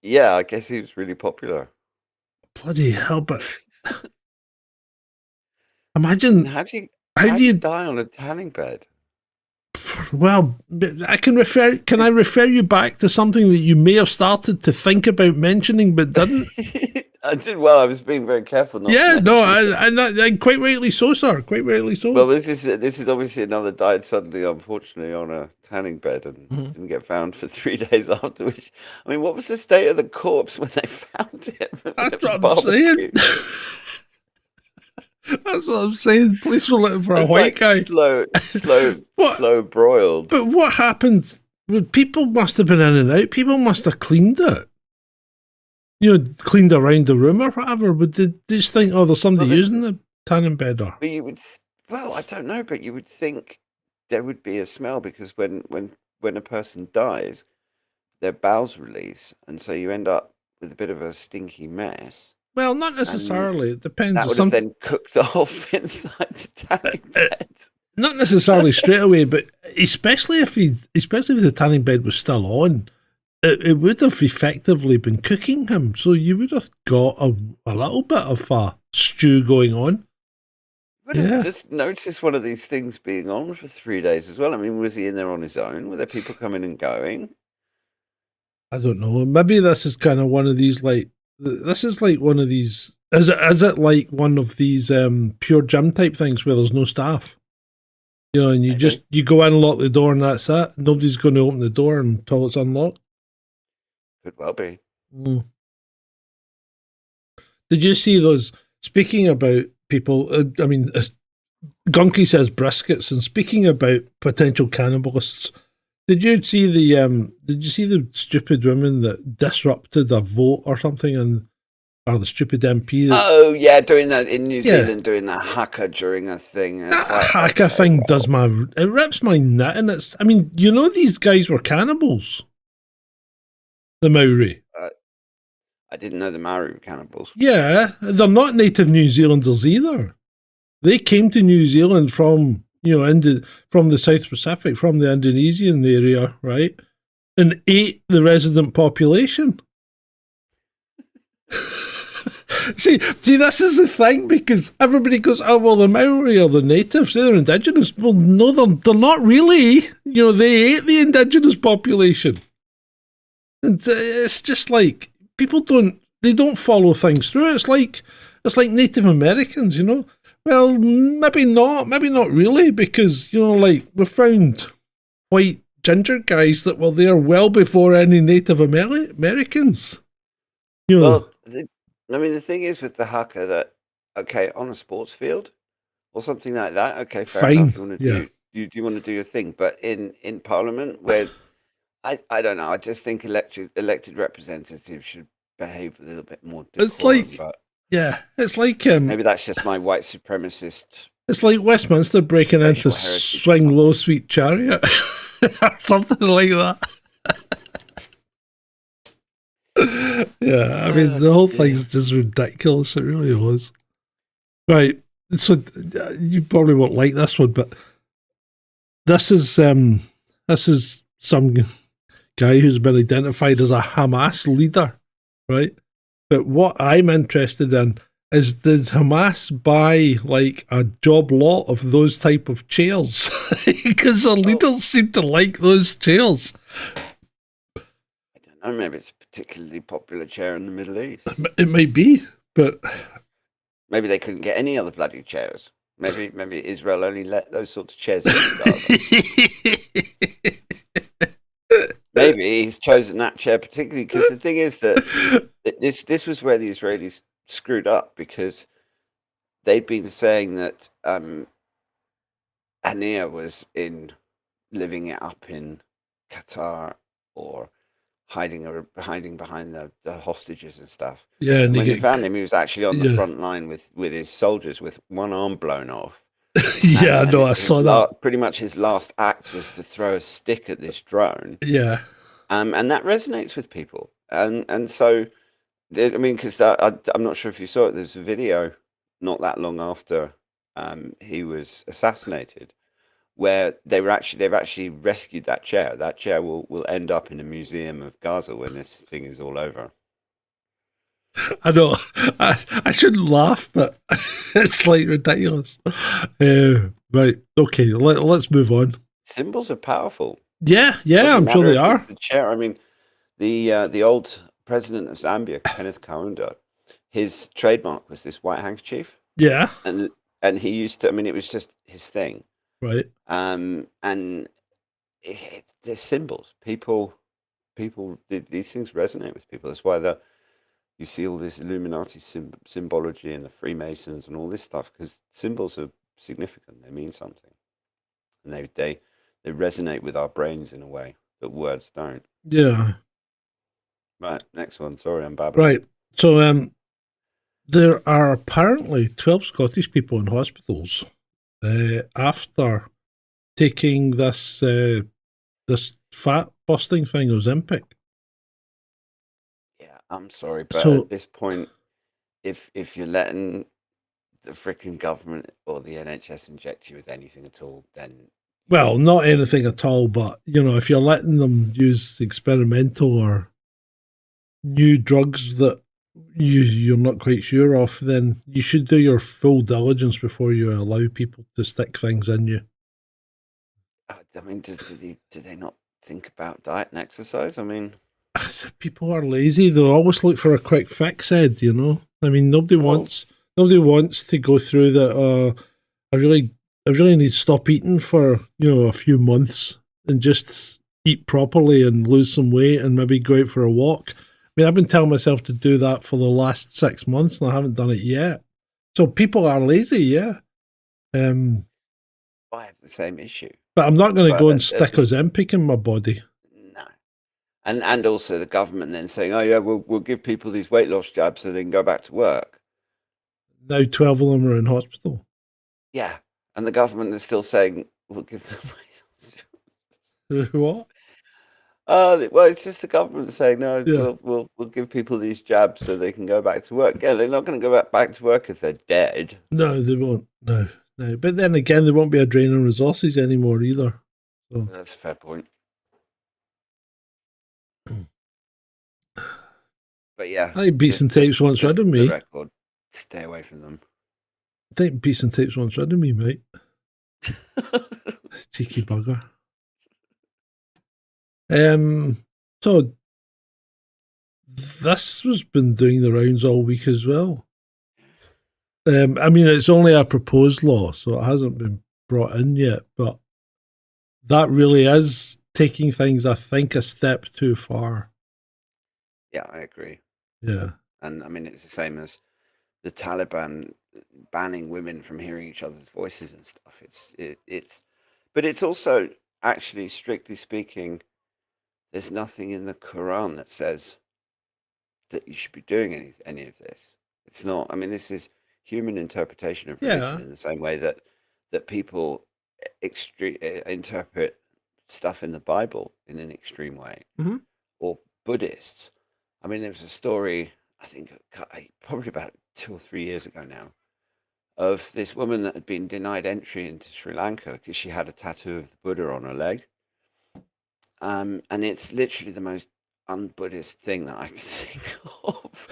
Yeah, I guess he was really popular. Bloody hell! But imagine How do you how do you? die on a tanning bed? Well, I can refer. Can I refer you back to something that you may have started to think about mentioning but didn't? I did well. I was being very careful. Not Yeah, to no, mention it. and quite rightly so, sir. Quite rightly so. Well, this is obviously another died suddenly, unfortunately, on a tanning bed and Mhm. didn't get found for 3 days after. Which, I mean, what was the state of the corpse when they found it? Was That's it what I'm barbecue? saying. That's what I'm saying. Police were looking for a It's white like guy. What? slow broiled. But what happened? Well, people must have been in and out. People must have cleaned it. You know, cleaned around the room or whatever. But they just think, oh, there's somebody Well, using the tanning bed or. But you would, well, I don't know, but you would think there would be a smell because when a person dies, their bowels release, and so you end up with a bit of a stinky mess. Well, not necessarily. It depends. That would have then cooked off inside the tanning bed. Not necessarily straight away, but especially if the tanning bed was still on, it would have effectively been cooking him. So you would have got a little bit of a stew going on. Would have Yeah. just noticed one of these things being on for 3 days as well. I mean, was he in there on his own? Were there people coming and going? I don't know. Maybe this is kind of one of these this is like one of these. Is it like one of these pure gym type things where there's no staff? You know, and you Maybe. just you go in, lock the door, and that's it. Nobody's going to open the door until it's unlocked. Could well be. Mm. Did you see those? Speaking about people, I mean, Gunky says briskets, and speaking about potential cannibalists, did you see the stupid women that disrupted a vote or something or the stupid MP. That, Oh yeah, doing that in New Yeah. Zealand, doing the haka during a thing. It's that like, hacker okay, thing well, does it rips my nut, and it's. I mean, you know, these guys were cannibals. The Maori. I didn't know the Maori were cannibals. Yeah, they're not native New Zealanders either. They came to New Zealand from from the South Pacific, from the Indonesian area, right, and ate the resident population. See, this is the thing, because everybody goes, oh, well, the Maori are the natives, they're indigenous. Well, no, they're not really. They ate the indigenous population. And it's just like, people don't follow things through. It's like Native Americans, Well, maybe not really, because, like, we found white ginger guys that were there well before any Native Americans. Well, the thing is with the haka that, okay, on a sports field or something like that, okay, fair Fine, enough. You want to yeah. do you want to do your thing, but in Parliament, where I don't know, I just think elected representatives should behave a little bit more It's decorum, like, but yeah, it's like maybe that's just my white supremacist. it's like Westminster breaking into Racial heritage. Swing Low Sweet Chariot or something like that. Yeah, I mean, the whole thing's just ridiculous. It really was. Right, so you probably won't like this one, but this is some guy who's been identified as a Hamas leader, right? But what I'm interested in is, did Hamas buy like a job lot of those type of chairs? Because the leaders seem to like those chairs. I don't know, maybe it's a particularly popular chair in the Middle East. It might be, but Maybe they couldn't get any other bloody chairs. Maybe Israel only let those sorts of chairs in. Maybe he's chosen that chair particularly because the thing is that this was where the Israelis screwed up, because they'd been saying that Hania was living it up in Qatar, or hiding behind the hostages and stuff. yeah, and When you they get, found him, he was actually on the yeah. front line with his soldiers, with one arm blown off. yeah, And no, I his saw that. pretty much his last act was to throw a stick at this drone, Yeah, and that resonates with people. And so, I mean, because I'm not sure if you saw it. There's a video not that long after he was assassinated, where they've actually rescued that chair. That chair will end up in a museum of Gaza when this thing is all over. I know. I shouldn't laugh, but it's like ridiculous. Right, okay, let's move on. Symbols are powerful. Yeah, Doesn't I'm sure matter they if are. it's the chair. I mean, the old president of Zambia, Kenneth Kaunda, his trademark was this white handkerchief, Yeah, and he used to. I mean, it was just his thing. right. And they're symbols. These things resonate with people. That's why you see all this Illuminati symbology and the Freemasons and all this stuff, because symbols are significant. They mean something, and they resonate with our brains in a way that words don't. Yeah, Right, next one. Sorry, I'm babbling. right. So there are apparently 12 Scottish people in hospitals after taking this fat busting thing, Ozempic. Yeah, I'm sorry, but So- at this point, if you're letting the freaking government or the NHS inject you with anything at all, then Well, not anything at all, but if you're letting them use experimental or new drugs that you're not quite sure of, then you should do your full diligence before you allow people to stick things in you. I mean, do they not think about diet and exercise? I mean, People are lazy. They'll always look for a quick fix, Ed. I mean, nobody wants to go through that. I really need to stop eating for a few months and just eat properly and lose some weight and maybe go out for a walk. I mean, I've been telling myself to do that for the last 6 months and I haven't done it yet. So people are lazy, yeah. I have the same issue. But I'm not going to But go and that's stick Ozempic in my body. No, and also the government then saying, "Oh yeah, we'll give people these weight loss jabs so they can go back to work." Now 12 of them are in hospital. Yeah, and the government is still saying, "We'll give them weight loss jabs." What? Well, it's just the government saying, "No, Yeah. we'll give people these jabs so they can go back to work." Yeah, they're not going to go back to work if they're dead. No, they won't. No. But then again, there won't be a drain on resources anymore either. So That's a fair point. But yeah, I think Beats and Tapes once just rid of for the me. record, stay away from them. I think Beats and Tapes once rid of me, mate. Cheeky bugger. So this has been doing the rounds all week as well. I mean, it's only a proposed law, so it hasn't been brought in yet, but that really is taking things, I think, a step too far. Yeah, I agree. Yeah. And I mean, it's the same as the Taliban banning women from hearing each other's voices and stuff. But it's also actually, strictly speaking, there's nothing in the Quran that says that you should be doing any of this. It's not. I mean, this is human interpretation of religion Yeah. in the same way that people interpret stuff in the Bible in an extreme way, Mhm. or Buddhists. I mean, there was a story, I think probably about 2 or 3 years ago now, of this woman that had been denied entry into Sri Lanka because she had a tattoo of the Buddha on her leg. And it's literally the most un-Buddhist thing that I can think of.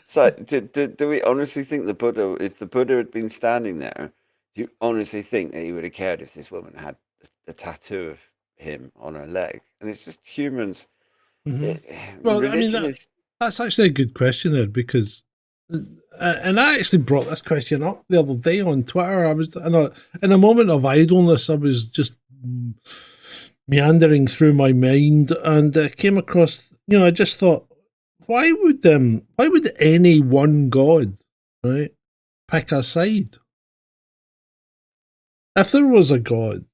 So do we honestly think if the Buddha had been standing there, do you honestly think that he would have cared if this woman had a tattoo of him on her leg? And it's just humans. Mhm. Well, I mean, Religion is. that's actually a good question, Ed, because, and I actually brought this question up the other day on Twitter. I was in a moment of idleness. I was just meandering through my mind and came across. I just thought, why would any one god, right, pick a side? If there was a god,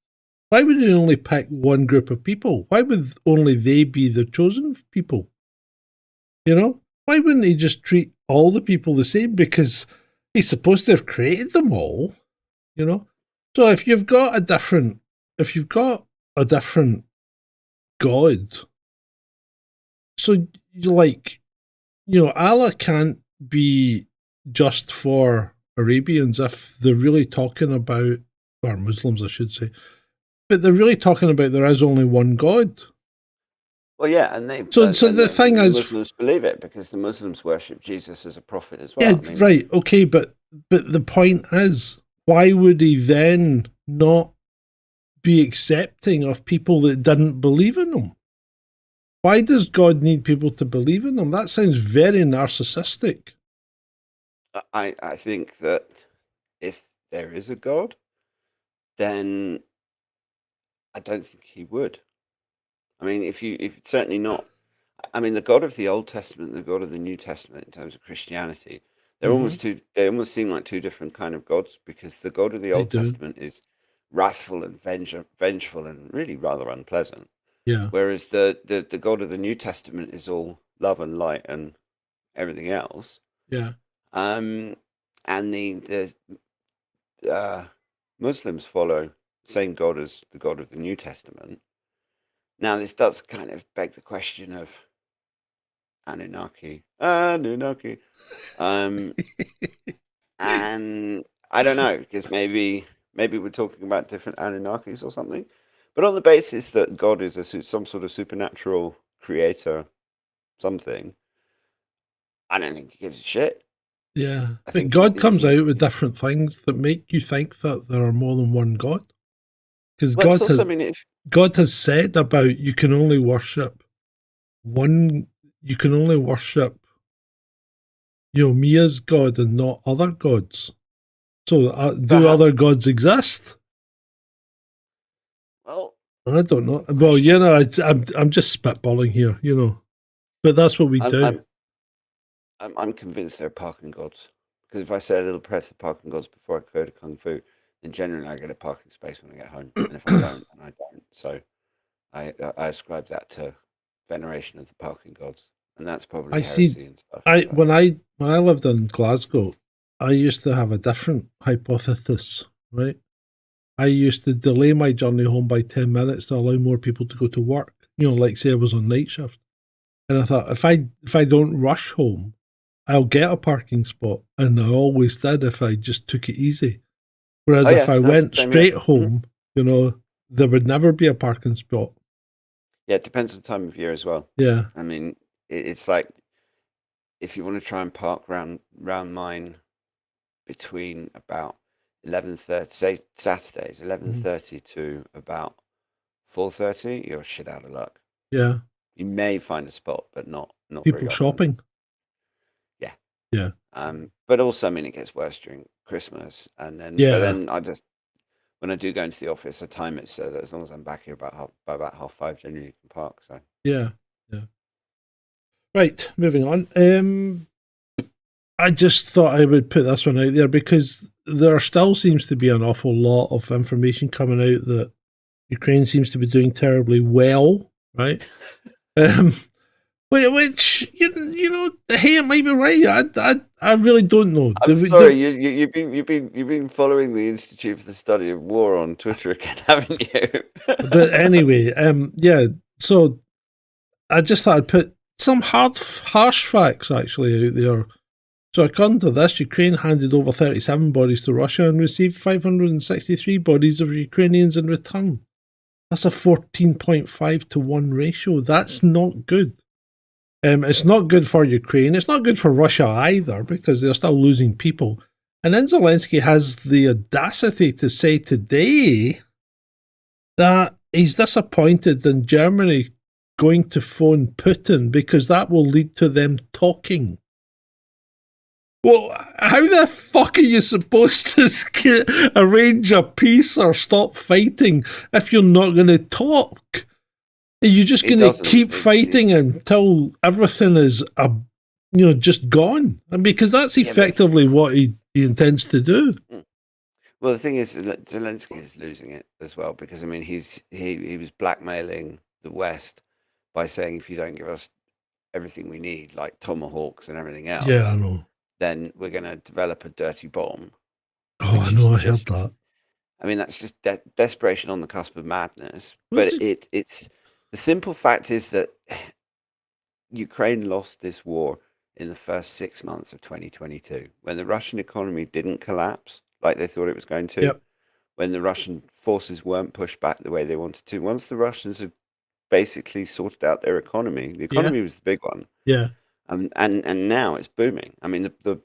why would he only pick one group of people? Why would only they be the chosen people? Why wouldn't he just treat all the people the same? Because he's supposed to have created them all, So if you've got a different God, so Allah can't be just for Arabians if they're really talking about, or Muslims, I should say, but they're really talking about there is only one God. Well, yeah, and the thing is, Muslims believe it because the Muslims worship Jesus as a prophet as well. Yeah, I mean, right, okay, but the point is, why would he then not be accepting of people that didn't believe in him? Why does God need people to believe in him? That sounds very narcissistic. I think that if there is a God, then I don't think he would. I mean, if certainly not. I mean, the God of the Old Testament, the God of the New Testament, in terms of Christianity, they're almost they almost seem like two different kind of gods, because the God of the Old Testament is wrathful and vengeful and really rather unpleasant. Yeah. Whereas the God of the New Testament is all love and light and everything else. Yeah. And the Muslims follow the same God as the God of the New Testament. Now, this does kind of beg the question of Anunnaki. And I don't know, because maybe we're talking about different Anunnakis or something. But on the basis that God is some sort of supernatural creator, something, I don't think he gives a shit. Yeah, but God comes out with different things that make you think that there are more than one God. Because God has said about you can only worship me as God and not other gods. So do other gods exist? Well, I don't know. Well, I'm just spitballing here, but that's what we do. I'm convinced they're parking gods, because if I say a little prayer to the parking gods before I go to Kung Fu, then generally I get a parking space when I get home, and if I don't, then I don't. So I ascribe that to veneration of the parking gods, and that's probably I heresy see. and stuff. I but- when I lived in Glasgow, I used to have a different hypothesis, right? I used to delay my journey home by 10 minutes to allow more people to go to work. Like say I was on night shift. And I thought if I don't rush home, I'll get a parking spot. And I always did if I just took it easy. Whereas Oh, if yeah, I that's went the same, straight yeah. home, there would never be a parking spot. Yeah, it depends on the time of year as well. Yeah. I mean, it's like if you want to try and park round mine between about 11:30, say Saturdays, 11:30 to about 4:30, you're shit out of luck. Yeah. You may find a spot, but not very People often. shopping. Yeah. Yeah. But also, I mean, it gets worse during Christmas, and then Yeah. but then when I do go into the office, I time it so that as long as I'm back here by about 5:30, generally you can park. So Yeah. Yeah. Right, moving on. I just thought I would put this one out there because there still seems to be an awful lot of information coming out that Ukraine seems to be doing terribly well, right? Which hey, it might be right. I really don't know. I'm sorry, you've been following the Institute for the Study of War on Twitter again, haven't you? But anyway, yeah. So I just thought I'd put some harsh facts actually out there. So according to this, Ukraine handed over 37 bodies to Russia and received 563 bodies of Ukrainians in return. That's a 14.5 to 1 ratio. That's not good. It's not good for Ukraine. It's not good for Russia either because they're still losing people. And then Zelensky has the audacity to say today that he's disappointed in Germany going to phone Putin because that will lead to them talking. Well, how the fuck are you supposed to arrange a peace or stop fighting if you're not going to talk? Are you just going to keep fighting until everything is, just gone? Because that's effectively what he intends to do. Well, the thing is, Zelensky is losing it as well because I mean, he was blackmailing the West by saying if you don't give us everything we need, like tomahawks and everything else, Yeah, I know. then we're going to develop a dirty bomb. Oh, I know. I heard that. I mean, that's just desperation on the cusp of madness. But it's the simple fact is that Ukraine lost this war in the first 6 months of 2022 when the Russian economy didn't collapse like they thought it was going to. Yep. When the Russian forces weren't pushed back the way they wanted to. Once the Russians had basically sorted out their economy, the economy was the big one. Yeah. And now it's booming. I mean, the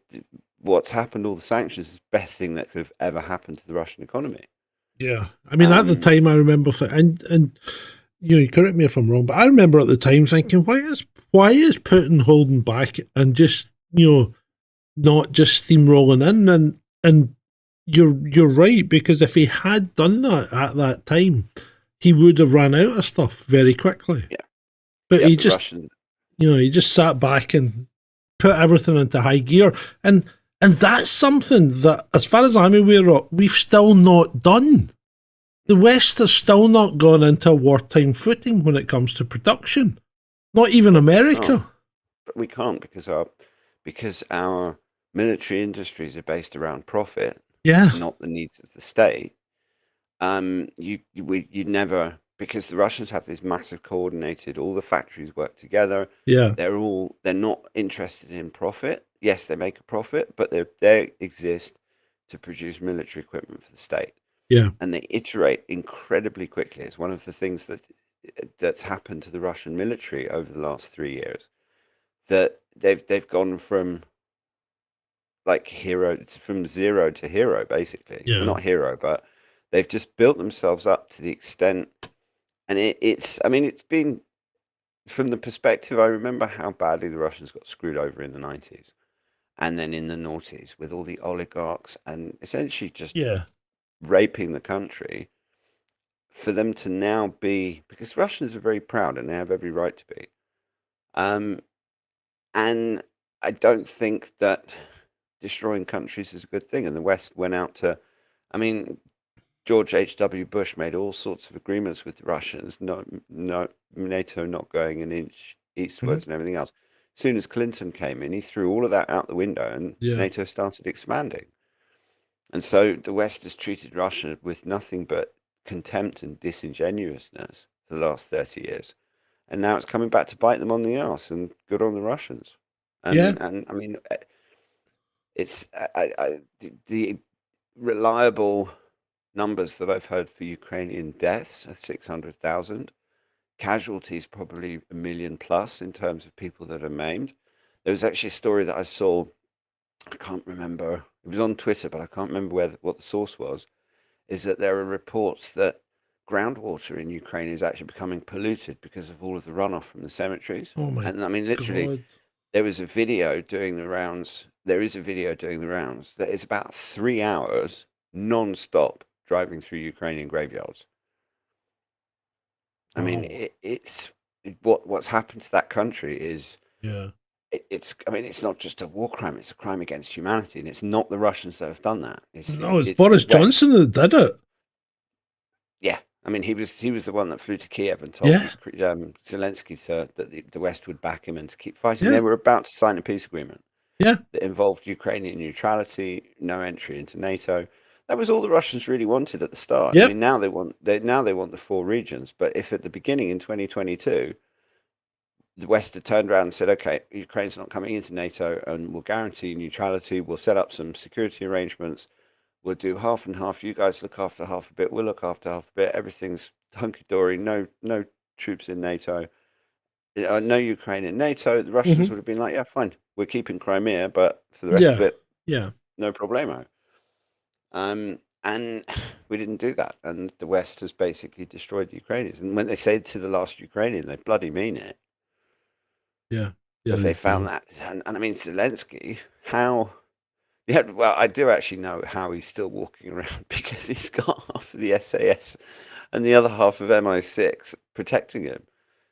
what's happened, all the sanctions, is the best thing that could have ever happened to the Russian economy. Yeah. I mean, at the time, I remember and you correct me if I'm wrong, but I remember at the time thinking, why is Putin holding back and just not just steamrolling in? And you're right, because if he had done that at that time, he would have run out of stuff very quickly. Yeah. But Yeah, he the just Russians, he just sat back and put everything into high gear. And that's something that, as far as I'm aware of, we've still not done. The West has still not gone into a wartime footing when it comes to production. Not even America. No. But we can't because our military industries are based around profit, Yeah. not the needs of the state. You never, because the Russians have this massive coordinated, all the factories work together. Yeah. They're not interested in profit. Yes, they make a profit, but they exist to produce military equipment for the state. Yeah. And they iterate incredibly quickly. It's one of the things that's happened to the Russian military over the last 3 years. That they've gone from from zero to hero, basically. Yeah. Well, not hero, but they've just built themselves up to the extent, and it's been, from the perspective, I remember how badly the Russians got screwed over in the 90s and then in the noughties with all the oligarchs and essentially just raping the country. For them to now be, because Russians are very proud and they have every right to be. And I don't think that destroying countries is a good thing. And the West went out to, I mean, George H.W. Bush made all sorts of agreements with the Russians, no NATO not going an inch eastwards and everything else. As soon as Clinton came in, he threw all of that out the window and Yeah. NATO started expanding. And so the West has treated Russia with nothing but contempt and disingenuousness for the last 30 years. And now it's coming back to bite them on the arse, and good on the Russians. And I mean, it's the reliable numbers that I've heard for Ukrainian deaths are 600,000. Casualties probably 1 million plus in terms of people that are maimed. There was actually a story that I saw, I can't remember, it was on Twitter, but I can't remember what the source was, is that there are reports that groundwater in Ukraine is actually becoming polluted because of all of the runoff from the cemeteries. Oh my And I mean, literally, God. there was a video doing the rounds. There is a video doing the rounds that is about 3 hours non-stop driving through Ukrainian graveyards. I mean, Wow. what's happened to that country is Yeah. I mean, it's not just a war crime; it's a crime against humanity, and it's not the Russians that have done that. No, it's the Boris West. Johnson that did it. Yeah, I mean, he was the one that flew to Kiev and told Zelensky that the West would back him and to keep fighting. Yeah. They were about to sign a peace agreement. Yeah. That involved Ukrainian neutrality, no entry into NATO. That was all the Russians really wanted at the start. Yep. I mean, now they want the 4 regions. But if at the beginning in 2022, the West had turned around and said, "Okay, Ukraine's not coming into NATO, and we'll guarantee neutrality. We'll set up some security arrangements. We'll do half and half. You guys look after half a bit. We'll look after half a bit. Everything's hunky dory. No troops in NATO. No Ukraine in NATO." The Russians would have been like, "Yeah, fine. We're keeping Crimea, but for the rest of it, Yeah. no problemo." And we didn't do that, and the West has basically destroyed the Ukrainians. And when they say to the last Ukrainian, they bloody mean it. Yeah. Because they found that, and I mean, Zelensky, well, I do actually know how he's still walking around, because he's got half of the SAS and the other half of MI6 protecting him.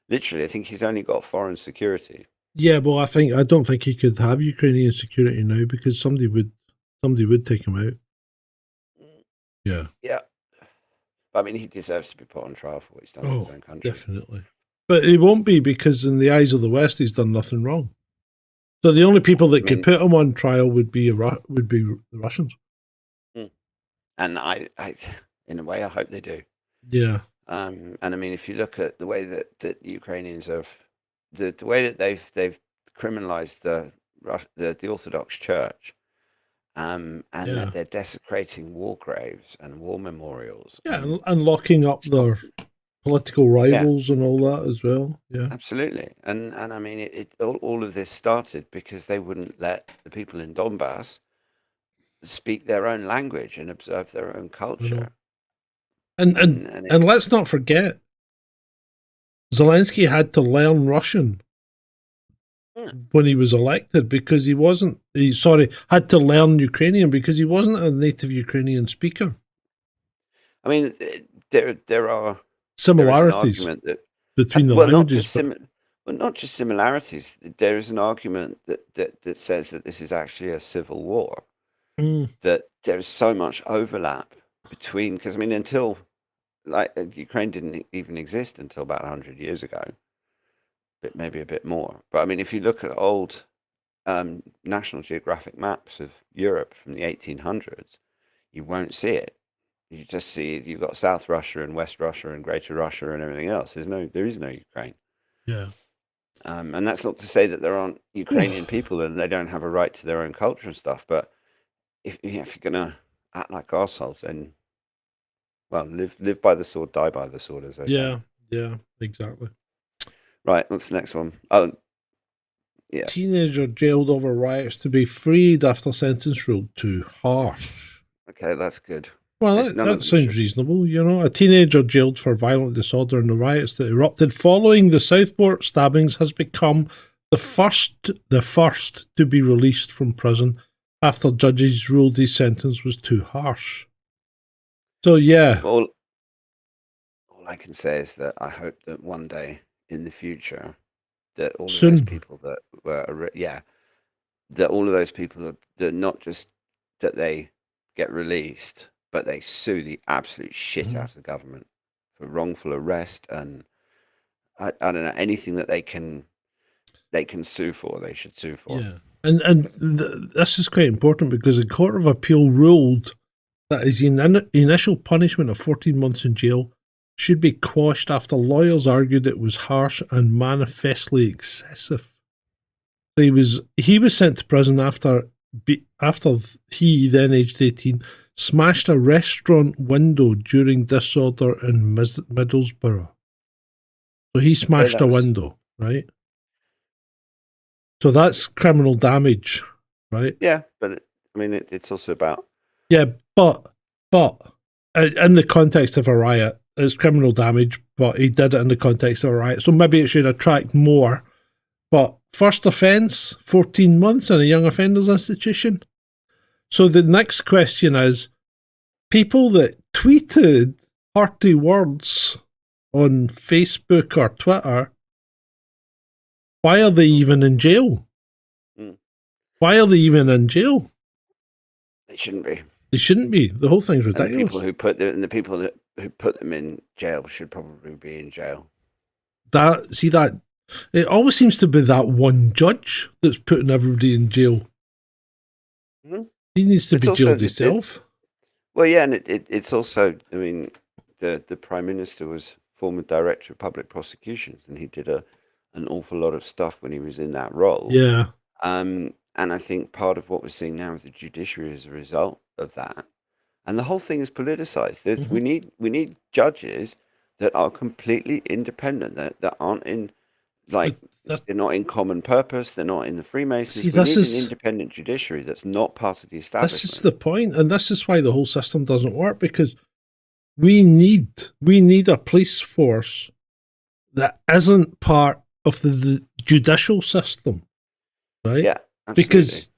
Literally, I think he's only got foreign security. Yeah, well, I don't think he could have Ukrainian security now, because somebody would take him out. Yeah. Yeah. But I mean, he deserves to be put on trial for what he's done in his own country. Definitely. But he won't be, because in the eyes of the West, he's done nothing wrong. So the only people that could put him on trial would be the Russians. And I, in a way, I hope they do. Yeah. And I mean, if you look at the way that the Ukrainians have, the way that they've criminalized the Orthodox Church, and that they're desecrating war graves and war memorials. Yeah, and locking up their political rivals and all that as well. Yeah, absolutely. And I mean, all of this started because they wouldn't let the people in Donbass speak their own language and observe their own culture. And let's not forget, Zelensky had to learn Russian when he was elected, because had to learn Ukrainian because he wasn't a native Ukrainian speaker. I mean, there are similarities between the languages. Not just similarities. There is an argument that says that this is actually a civil war. That there is so much overlap between, because I mean, until Ukraine didn't even exist until about 100 years ago, but maybe a bit more. But I mean, if you look at old National Geographic maps of Europe from the 1800s, you won't see it. You just see you've got South Russia and West Russia and Greater Russia and everything else. There is no Ukraine. Yeah. And that's not to say that there aren't Ukrainian people and they don't have a right to their own culture and stuff. But if you're gonna act like arseholes, then live by the sword, die by the sword, as they say. Yeah, exactly. Right, what's the next one? Oh, yeah. Teenager jailed over riots to be freed after sentence ruled too harsh. Okay, that's good. Well, that sounds reasonable. You know, a teenager jailed for violent disorder in the riots that erupted following the Southport stabbings has become the first to be released from prison after judges ruled his sentence was too harsh. So, yeah. All I can say is that I hope that one day in the future that all of those people that were, that all of those people that not just that they get released, but they sue the absolute shit out of the government for wrongful arrest, and I don't know, anything that they can sue for, they should sue for. Yeah, and this is quite important because the Court of Appeal ruled that his initial punishment of 14 months in jail should be quashed after lawyers argued it was harsh and manifestly excessive. So he was sent to prison after he, then aged 18, smashed a restaurant window during disorder in Middlesbrough. So he smashed a window, right? So that's criminal damage, right? Yeah, but it's also about... Yeah, but in the context of a riot, it's criminal damage, but he did it in the context of a riot. So maybe it should attract more. But first offence, 14 months in a young offenders institution. So the next question is, people that tweeted hearty words on Facebook or Twitter, why are they even in jail? Why are they even in jail? They shouldn't be. They shouldn't be. The whole thing's ridiculous. And the people who put them in jail should probably be in jail. That it always seems to be that one judge that's putting everybody in jail. Mm-hmm. He needs to be jailed himself. Well, yeah, and it's also, the Prime Minister was former Director of Public Prosecutions, and he did an awful lot of stuff when he was in that role. Yeah. And I think part of what we're seeing now with the judiciary is a result of that. And the whole thing is politicized. We need judges that are completely independent, that aren't in, they're not in common purpose, they're not in the Freemasons. We need an independent judiciary that's not part of the establishment. This is the point, and this is why the whole system doesn't work, because we need a police force that isn't part of the judicial system, right? Yeah, absolutely. Because,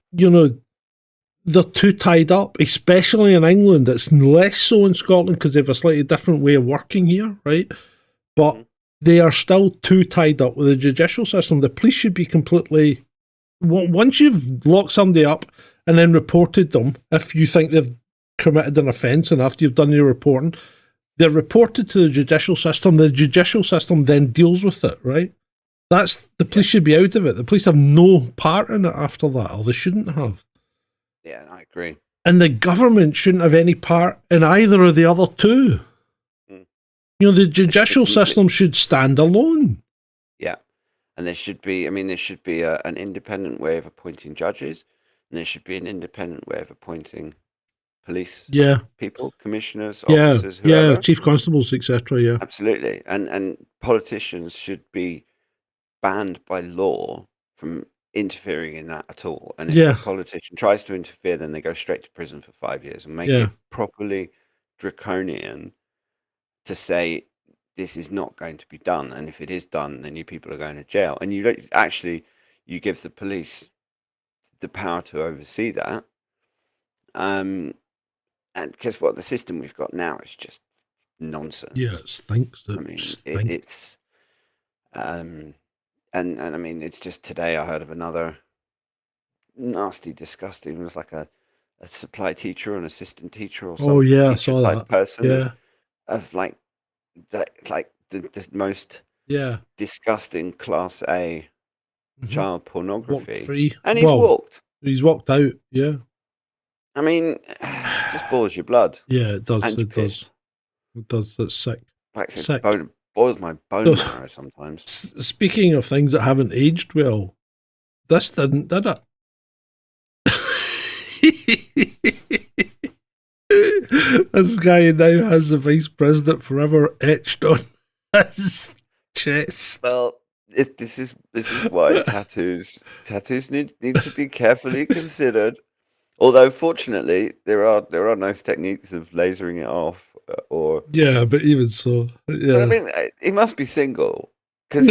they're too tied up, especially in England. It's less so in Scotland because they have a slightly different way of working here, right? But they are still too tied up with the judicial system. The police should be completely... Once you've locked somebody up and then reported them, if you think they've committed an offence, and after you've done your reporting, they're reported to the judicial system. The judicial system then deals with it, right? The police should be out of it. The police have no part in it after that, or they shouldn't have. Yeah, I agree. And the government shouldn't have any part in either of the other two. The judicial system should stand alone. Yeah. And there should be an independent way of appointing judges, and there should be an independent way of appointing police people, commissioners, officers, whoever. Yeah, chief constables, etc. Yeah. Absolutely. And politicians should be banned by law from interfering in that at all. And if a politician tries to interfere, then they go straight to prison for 5 years, and make it properly draconian to say this is not going to be done, and if it is done, then you people are going to jail. And you give the police the power to oversee that. And guess what? The system we've got now is just nonsense. Yeah, it stinks. It's And it's just today I heard of another nasty, disgusting. It was like a supply teacher or an assistant teacher or something. Oh yeah, I saw that person. Yeah, of the most disgusting class A child pornography. Free. And he's walked. He's walked out. Yeah. It just boils your blood. Yeah, it does. It does. It does. It's sick. Sick. Boils my bone marrow sometimes. Speaking of things that haven't aged well, this didn't, did it? This guy now has the Vice President Forever etched on his chest. Well, this is why tattoos need to be carefully considered. Although, fortunately, there are nice techniques of lasering it off. But even so, yeah. But he must be single. Because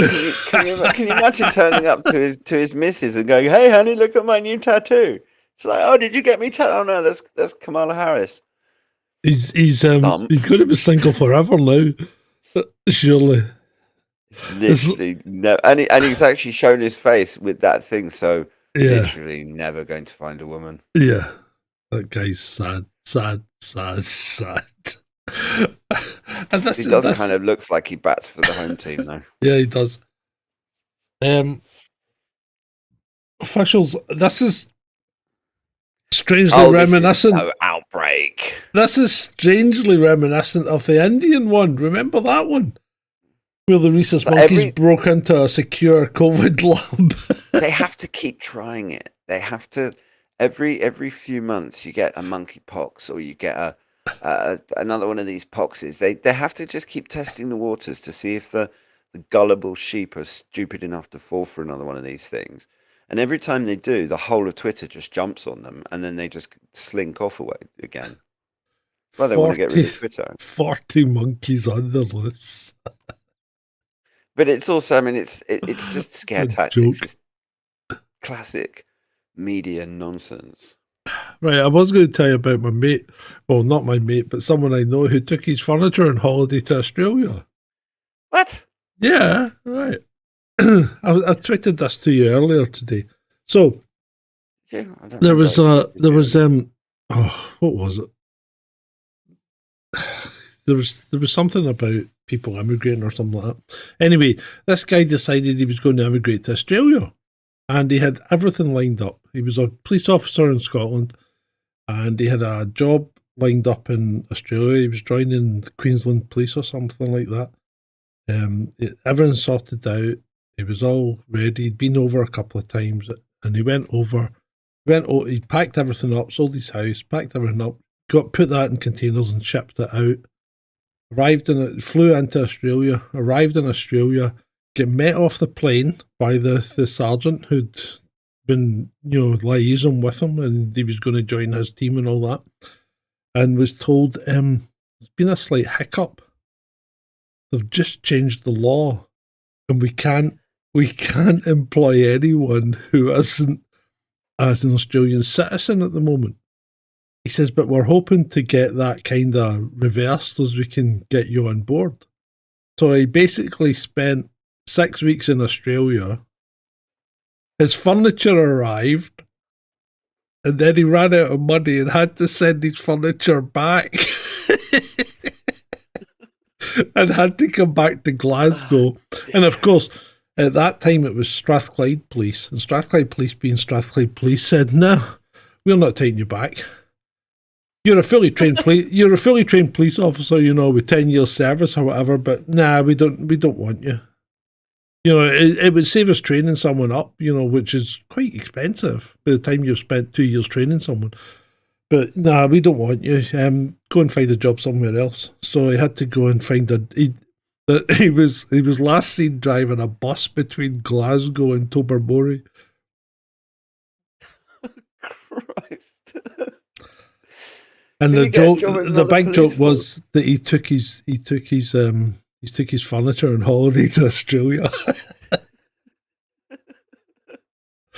can you imagine turning up to his missus and going, "Hey, honey, look at my new tattoo." It's like, "Oh, did you get me tattoo?" "Oh no, that's Kamala Harris." He's going to be single forever now, surely. It's literally no, and he's actually shown his face with that thing, so literally never going to find a woman. Yeah, that guy's sad. sad. And He does kind of looks like he bats for the home team, though. Yeah, he does. Officials, this is strangely reminiscent. This is so Outbreak. This is strangely reminiscent of the Indian one. Remember that one? Where the rhesus monkeys broke into a secure COVID lab. They have to keep trying it. They have to every few months you get a monkeypox or you get another one of these poxes. They have to just keep testing the waters to see if the gullible sheep are stupid enough to fall for another one of these things. And every time they do, the whole of Twitter just jumps on them and then they just slink off away again. Well, they want to get rid of Twitter. 40 monkeys on the loose. But it's also, I mean, it's just scare tactics. It's classic media nonsense. Right, I was going to tell you about my mate. Well, not my mate, but someone I know who took his furniture on holiday to Australia. What? Yeah, right. I tweeted this to you earlier today. So Yeah, there was what was it? There was something about people immigrating or something like that. Anyway, this guy decided he was going to immigrate to Australia, and he had everything lined up. He was a police officer in Scotland, and he had a job lined up in Australia. He was joining the Queensland Police or something like that. Everything sorted out. He was all ready. He'd been over a couple of times, and he went over. He packed everything up, sold his house, packed everything up, put that in containers and shipped it out. Flew into Australia, arrived in Australia, get met off the plane by the sergeant who'd been, liaising with him, and he was going to join his team and all that, and was told, there's been a slight hiccup. They've just changed the law, and we can't employ anyone who isn't as an Australian citizen at the moment. He says, but we're hoping to get that kind of reversed as we can get you on board. So he basically spent 6 weeks in Australia. His furniture arrived, and then he ran out of money and had to send his furniture back. And had to come back to Glasgow. And of course, at that time it was Strathclyde Police. And Strathclyde Police, being Strathclyde Police, said, no, we're not taking you back. You're a fully trained police officer, with 10 years service or whatever, but we don't want you. It would save us training someone up, which is quite expensive by the time you've spent 2 years training someone. But we don't want you. Go and find a job somewhere else. So he had to go and find he was last seen driving a bus between Glasgow and Tobermory. Christ. And the big joke was that he took his furniture on holiday to Australia.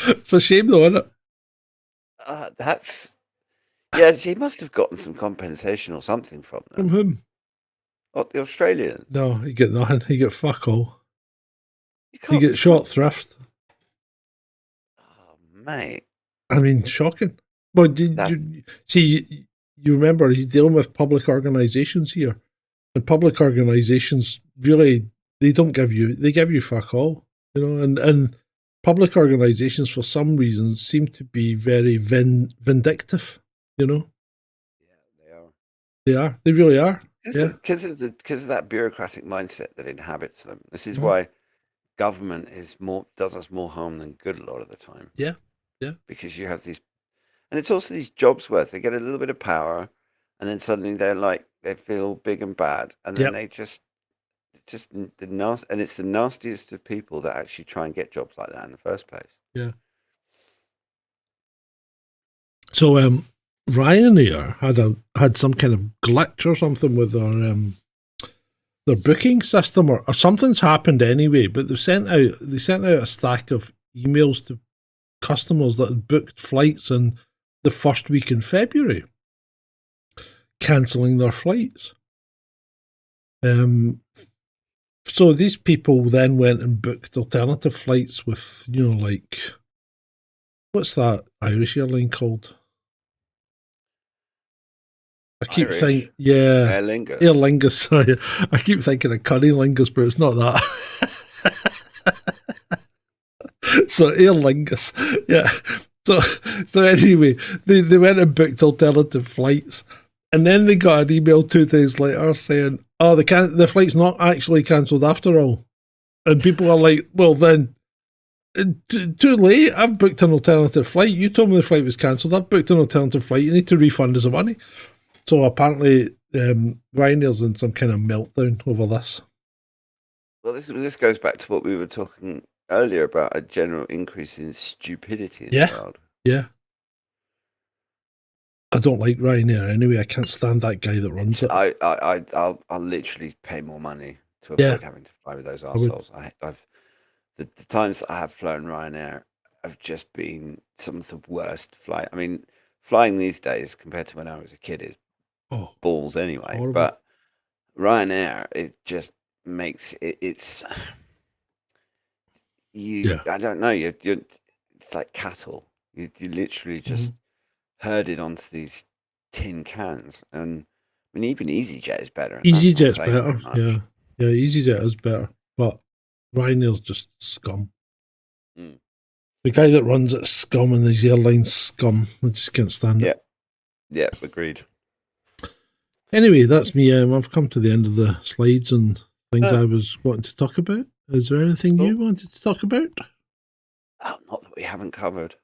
It's a shame though, isn't it? He must have gotten some compensation or something from them. From whom? What, the Australians? No, he get nothing. He get fuck all. He get shot thrift. Oh, mate. I mean, shocking. Well, you remember he's dealing with public organisations here, and public organisations really they give you fuck all, and public organisations for some reason seem to be very vindictive, Yeah, they are. They really are. Because of that bureaucratic mindset that inhabits them. This is why government does us more harm than good a lot of the time. Yeah. Because you have these, and it's also these jobs worth. They get a little bit of power, and then suddenly they feel big and bad, and then they just and it's the nastiest of people that actually try and get jobs like that in the first place. Yeah. So Ryanair had some kind of glitch or something with their booking system, or something's happened anyway. But they sent out a stack of emails to customers that had booked flights in the first week in February, cancelling their flights. So these people then went and booked alternative flights with, what's that Irish airline called? I keep Irish. thinking, yeah, Aer Lingus. Aer Lingus. I keep thinking of Curry Lingus, but it's not that. So Aer Lingus, yeah. So anyway, they went and booked alternative flights, and then they got an email 2 days later saying, "Oh, the flight's not actually cancelled after all." And people are like, "Well, then, too late. I've booked an alternative flight. You told me the flight was cancelled. I've booked an alternative flight. You need to refund us the money." So apparently, Ryanair's in some kind of meltdown over this. Well, this goes back to what we were talking earlier about a general increase in stupidity in Yeah. the world. Yeah. I don't like Ryanair anyway. I can't stand that guy that runs it. I'll literally pay more money to avoid having to fly with those arseholes. The times that I have flown Ryanair have just been some of the worst flight. I mean, flying these days compared to when I was a kid is balls anyway. Horrible. But Ryanair, it just makes it's you. Yeah. I don't know. You're it's like cattle. You literally just herded onto these tin cans. And I mean, even EasyJet is better. and that's not EasyJet's saying better. much. Yeah, EasyJet is better. But Ryanair's just scum. Mm. The guy that runs it's scum, and these airlines scum. I just can't stand it. Yeah, agreed. Anyway, that's me. I've come to the end of the slides and things I was wanting to talk about. Is there anything you wanted to talk about? Oh, not that we haven't covered.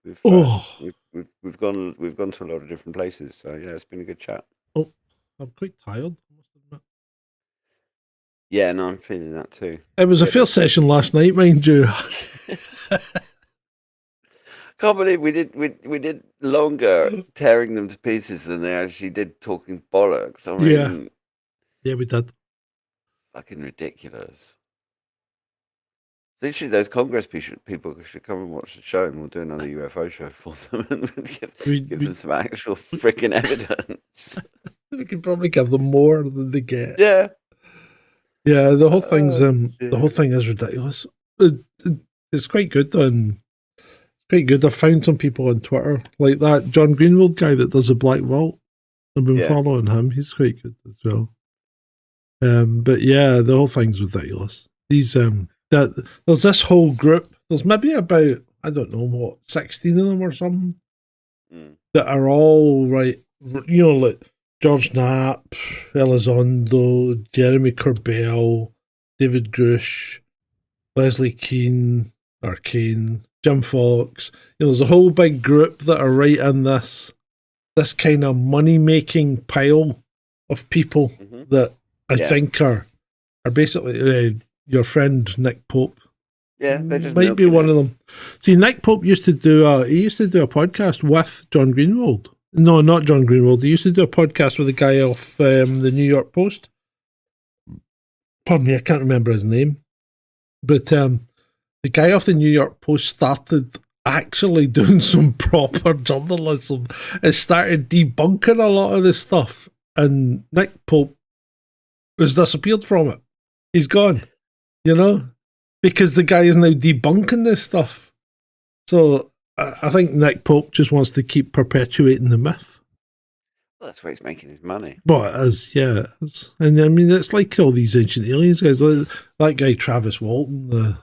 We've gone to a lot of different places. So yeah, it's been a good chat. Oh, I'm quite tired. I must admit. Yeah, no, I'm feeling that too. It was a fair session last night, mind you. Can't believe we did longer tearing them to pieces than they actually did talking bollocks. I mean, Yeah, we did. fucking ridiculous. Literally, those Congress people should come and watch the show, and we'll do another UFO show for them and give them some actual freaking evidence. We could probably give them more than they get. Yeah. Yeah, the whole thing's the whole thing is ridiculous. It's quite good and quite good. I found some people on Twitter like that John Greenwald guy that does the Black Vault. I've been following him. He's quite good as well. But yeah, the whole thing's ridiculous. These there's this whole group. There's maybe about 16 of them or something that are all right. You know, like George Knapp, Elizondo, Jeremy Corbell, David Grush, Leslie Keane, Jim Fox. You know, there's a whole big group that are right in this kind of money-making pile of people that I think are basically your friend Nick Pope. Yeah, they just might be one of them. See, Nick Pope used to do a podcast with John Greenwald. No, not John Greenwald. He used to do a podcast with a guy off the New York Post. Pardon me, I can't remember his name. But the guy off the New York Post started actually doing some proper journalism and started debunking a lot of this stuff. And Nick Pope has disappeared from it. He's gone, you know, because the guy is now debunking this stuff. So I think Nick Pope just wants to keep perpetuating the myth. Well, that's where he's making his money. Well, it is, yeah. And I mean, it's like all these ancient aliens guys. Like that guy, Travis Walton,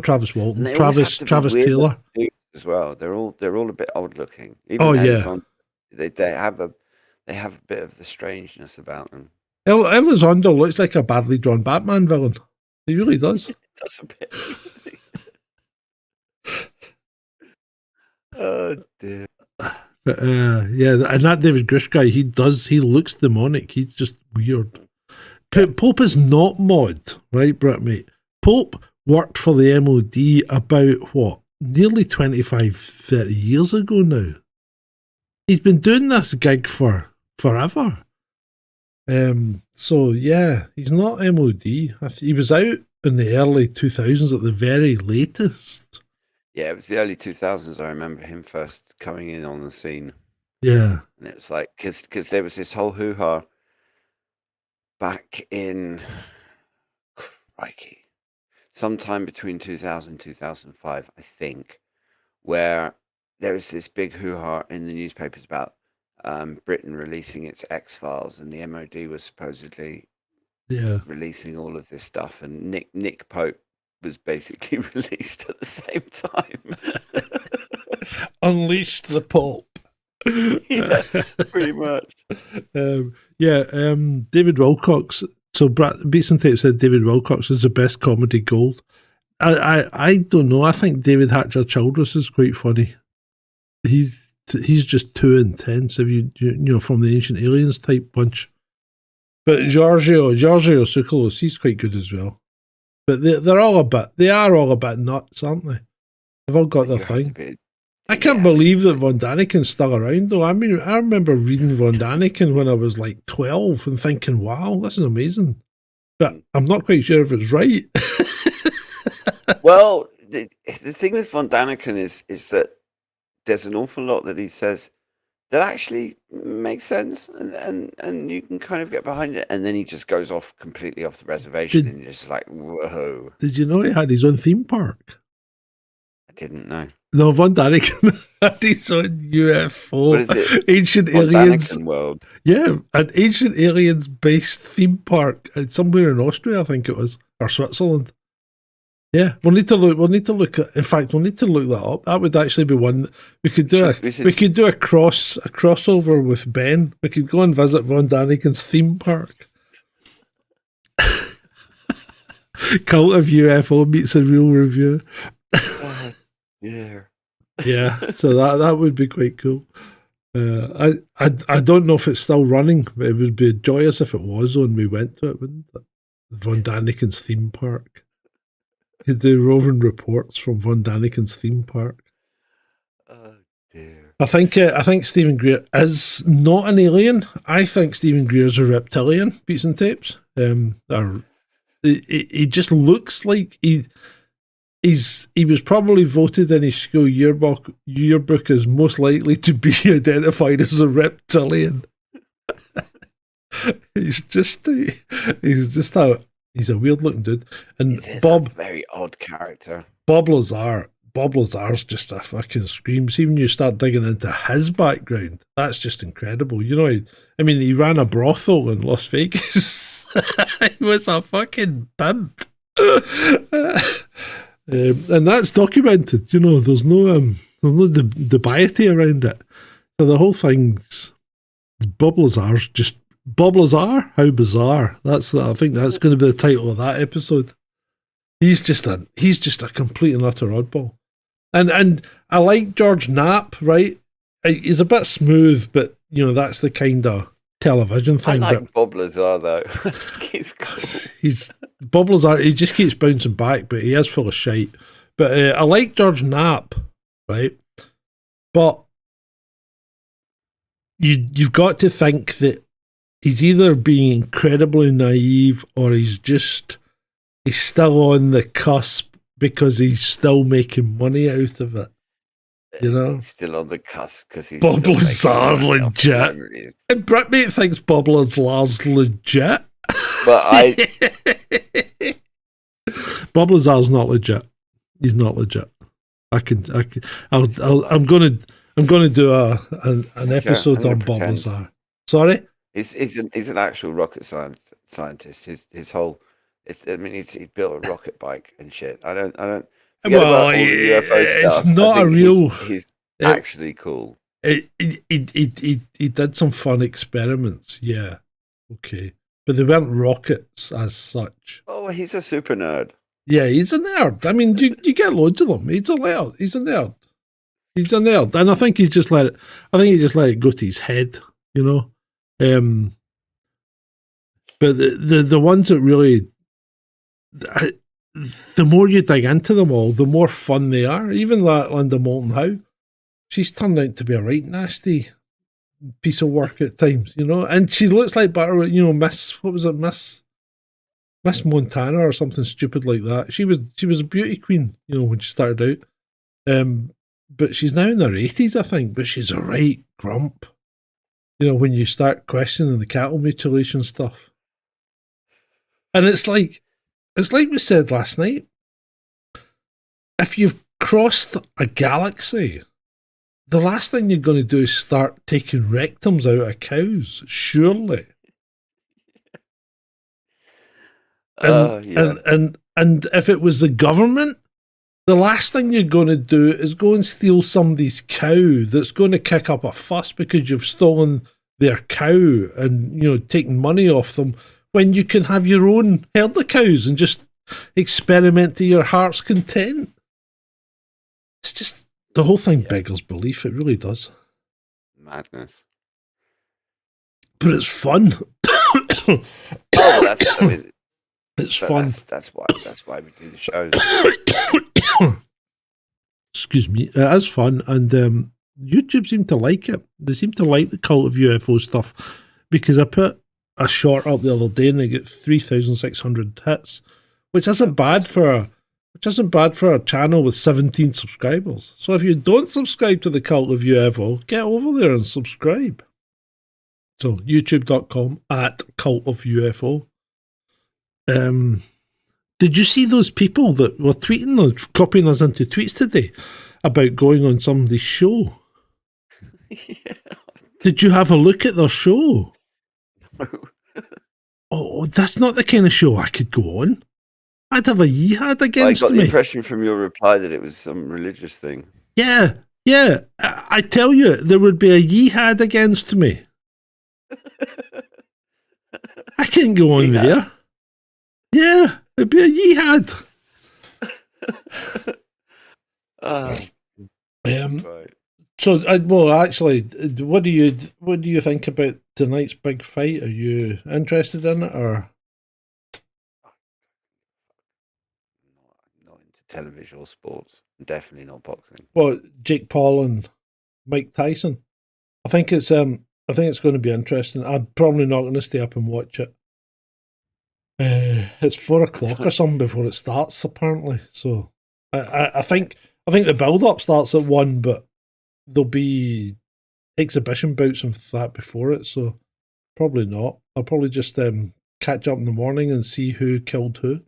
Travis Taylor. As well, they're all a bit odd looking. They have a bit of the strangeness about them. Elizondo looks like a badly drawn Batman villain. He really does. It does a bit. Oh dear. But and that David Grush guy, he looks demonic. He's just weird. Pope is not mod, right, Brit mate? Pope worked for the MOD about nearly 25, 30 years ago now. He's been doing this gig for forever. So yeah, he's not MOD. He was out in the early 2000s at the very latest. Yeah, it was the early 2000s. I remember him first coming in on the scene. Yeah. And it was like, because there was this whole hoo-ha back in, crikey, sometime between 2000 and 2005, I think, where there was this big hoo-ha in the newspapers about Britain releasing its X-Files, and the MOD was supposedly releasing all of this stuff, and Nick Pope was basically released at the same time. Unleashed the Pope. Yeah, pretty much. David Wilcox. So Beats and Tape said David Wilcox is the best comedy gold. I don't know. I think David Hatcher Childress is quite funny. He's just too intense. If you know, from the Ancient Aliens type bunch. But Giorgio Tsoukalos, he's quite good as well. But they are all a bit nuts, aren't they? They've all got their thing. I can't believe that Von Daniken's still around, though. I mean, I remember reading Von Daniken when I was like 12 and thinking, wow, this is amazing. But I'm not quite sure if it's right. Well, the thing with Von Daniken is that there's an awful lot that he says that actually makes sense, and you can kind of get behind it, and then he just goes off completely off the reservation, and you're just like, whoa. Did you know he had his own theme park? I didn't know. No, Von Daniken had his own UFO. What is it? Ancient Von Aliens. Daniken World. Yeah, an Ancient Aliens based theme park somewhere in Austria, I think it was, or Switzerland. Yeah, we'll need to look at. In fact, we'll need to look that up. That would actually be one we could do. We could do a crossover with Ben. We could go and visit Von Daniken's theme park. Cult of UFO meets a real review. Yeah. Yeah, so that would be quite cool. I don't know if it's still running, but it would be joyous if it was when we went to it, wouldn't it? Von Daniken's theme park. You do roving reports from Von Daniken's theme park. Oh dear. I think Stephen Greer is not an alien. I think Stephen Greer's a reptilian. Beats and Tapes. He just looks like he was probably voted in his school yearbook as most likely to be identified as a reptilian. He's a weird looking dude. And He's Bob, a very odd character. Bob Lazar's just a fucking scream. See, when you start digging into his background, that's just incredible. You know, he ran a brothel in Las Vegas. He was a fucking pimp. And that's documented. You know, there's no dubiety around it. So the whole thing's Bob Lazar. How bizarre! I think that's going to be the title of that episode. He's just a complete and utter oddball. And I like George Knapp, right? He's a bit smooth, but you know that's the kind of television thing. I like Bob Lazar though. He's cool. Bob Lazar. He just keeps bouncing back, but he is full of shite. But I like George Knapp, right? But you've got to think that he's either being incredibly naive or he's still on the cusp because he's still making money out of it. You know? He's still on the cusp because he's Bob Lazar legit. And Britmate thinks Bob Lazar's legit. But Bob Lazar's not legit. He's not legit. I'm gonna do an episode on Bob Lazar. Sorry? He's an actual rocket scientist. His whole, he's built a rocket bike and shit. I don't. Well, UFO it's stuff. not a real. He's actually cool. He did some fun experiments. Yeah, okay, but they weren't rockets as such. Oh, he's a super nerd. Yeah, he's a nerd. I mean, you get loads of them. He's a nerd. And I think he just let it go to his head. You know. But the ones that really, the more you dig into them all, the more fun they are. Even that Linda Moulton Howe, she's turned out to be a right nasty piece of work at times, you know. And she looks like Miss Montana or something stupid like that. She was a beauty queen, you know, when she started out. But she's now in her 80s, I think. But she's a right grump. You know, when you start questioning the cattle mutilation stuff. And it's like we said last night, if you've crossed a galaxy, the last thing you're going to do is start taking rectums out of cows, surely. And if it was the government, the last thing you're going to do is go and steal somebody's cow that's going to kick up a fuss because you've stolen their cow and, taking money off them, when you can have your own herd of cows and just experiment to your heart's content. It's just, the whole thing beggars belief. It really does. Madness. But it's fun. It's fun. That's why we do the shows. Excuse me. It is fun, and YouTube seem to like it. They seem to like the cult of UFO stuff, because I put a short up the other day and I get 3,600 hits, which isn't bad for a channel with 17 subscribers. So if you don't subscribe to the cult of UFO, get over there and subscribe. So youtube.com @cult of UFO. Did you see those people that were tweeting or copying us into tweets today about going on somebody's show? Yeah. Did you have a look at their show? No. Oh, that's not the kind of show I could go on. I'd have a jihad against I got me. the impression from your reply that it was some religious thing. Yeah. I tell you, there would be a jihad against me. I can't go on there. Yeah, it'd be a jihad. Right. So, actually, what do you think about tonight's big fight? Are you interested in it, or Not into televisual sports. Definitely not boxing. well, Jake Paul and Mike Tyson? I think it's going to be interesting. I'm probably not going to stay up and watch it. It's 4:00 or something before it starts, apparently. So, I think the build-up starts at 1, but there'll be exhibition bouts and that before it, so probably not. I'll probably just catch up in the morning and see who killed who.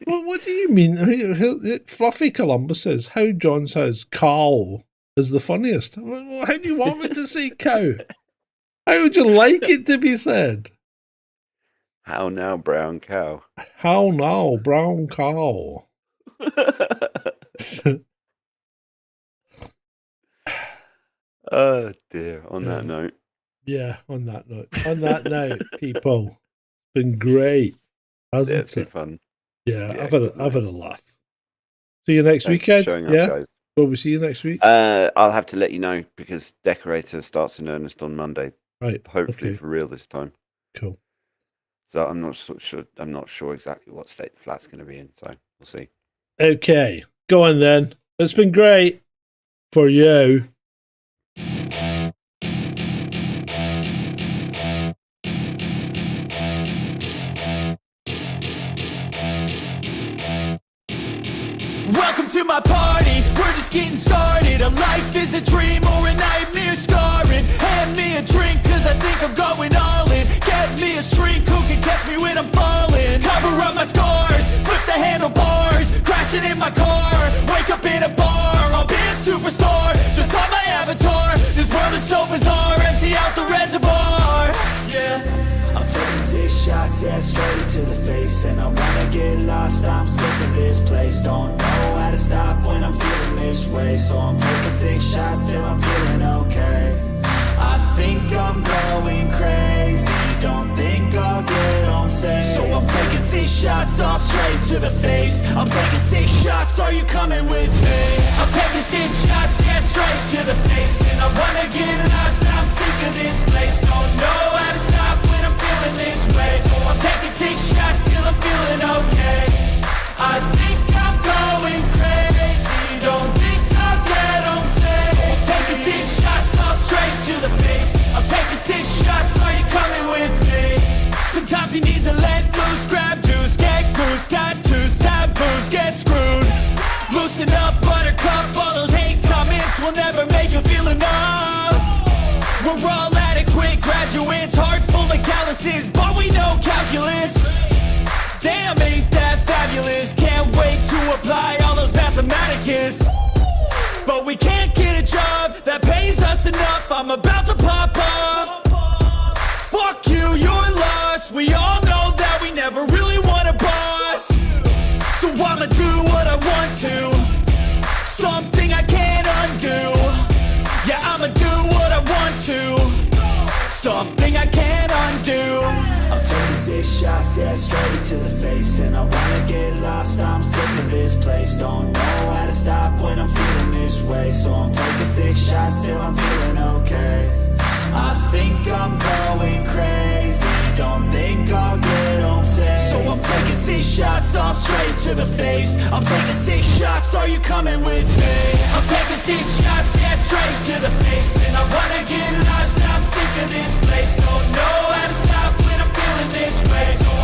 Well, what do you mean? Fluffy Columbus says, how John says Carl is the funniest. Well, how do you want me to say cow? How would you like it to be said? How now, brown cow? How now, brown cow? Oh dear. On that note. Yeah, on that note, people, it's been great, hasn't It's been it? fun. Yeah, Yeah, I've had a laugh. See you next Thanks for weekend. showing up, Yeah, guys. will we see you next week? I'll have to let you know because Decorator starts in earnest on Monday. Right. Hopefully Okay. for real this time. Cool. So I'm not sure. I'm not sure exactly what state the flat's going to be in. So we'll see. Okay, go on then. It's been great for you. Welcome to my party, we're just getting started. A life is a dream or a nightmare scarring. Hand me a drink cause I think I'm going all in. Get me a shrink who can catch me when I'm falling. Cover up my scars, flip the handlebars. Crashing in my car, wake up in a bar. I'll be a superstar, just on my avatar. This world is so bizarre, empty out the reservoir. Yeah, I'm taking 6 shots, yeah, straight to the face. And I wanna get lost, I'm sick of this place. Don't know how to stop when I'm feeling this way. So I'm taking 6 shots till I'm feeling okay. I think I'm going crazy, don't think I'll get home safe. So I'm taking 6 shots all straight to the face. I'm taking 6 shots, are you coming with me? I'm taking 6 shots, yeah, straight to the face. And I wanna get lost, I'm sick of this place. Don't know how to stop when I'm feeling this way. So I'm taking 6 shots till I'm feeling okay. I think I'm going crazy, don't think I'll get home safe. So I'm taking 6 shots all straight to the face. I'm taking 6 shots, are you coming with me? Sometimes you need to let loose, grab juice, get goose, tattoos, taboos, get screwed. Loosen up, buttercup, all those hate comments will never make you feel enough. We're all adequate graduates, heart full of calluses, but we know calculus. Damn, ain't that fabulous? Can't wait to apply all those mathematicus. But we can't get shots, yeah, straight to the face. And I wanna get lost, I'm sick of this place. Don't know how to stop when I'm feeling this way. So I'm taking 6 shots till I'm feeling okay. I think I'm going crazy, don't think I'll get home safe. So I'm taking 6 shots, all straight to the face. I'm taking 6 shots, are you coming with me? I'm taking 6 shots, yeah, straight to the face. And I wanna get lost, I'm sick of this place. Don't know how to stop when I'm feeling this way. So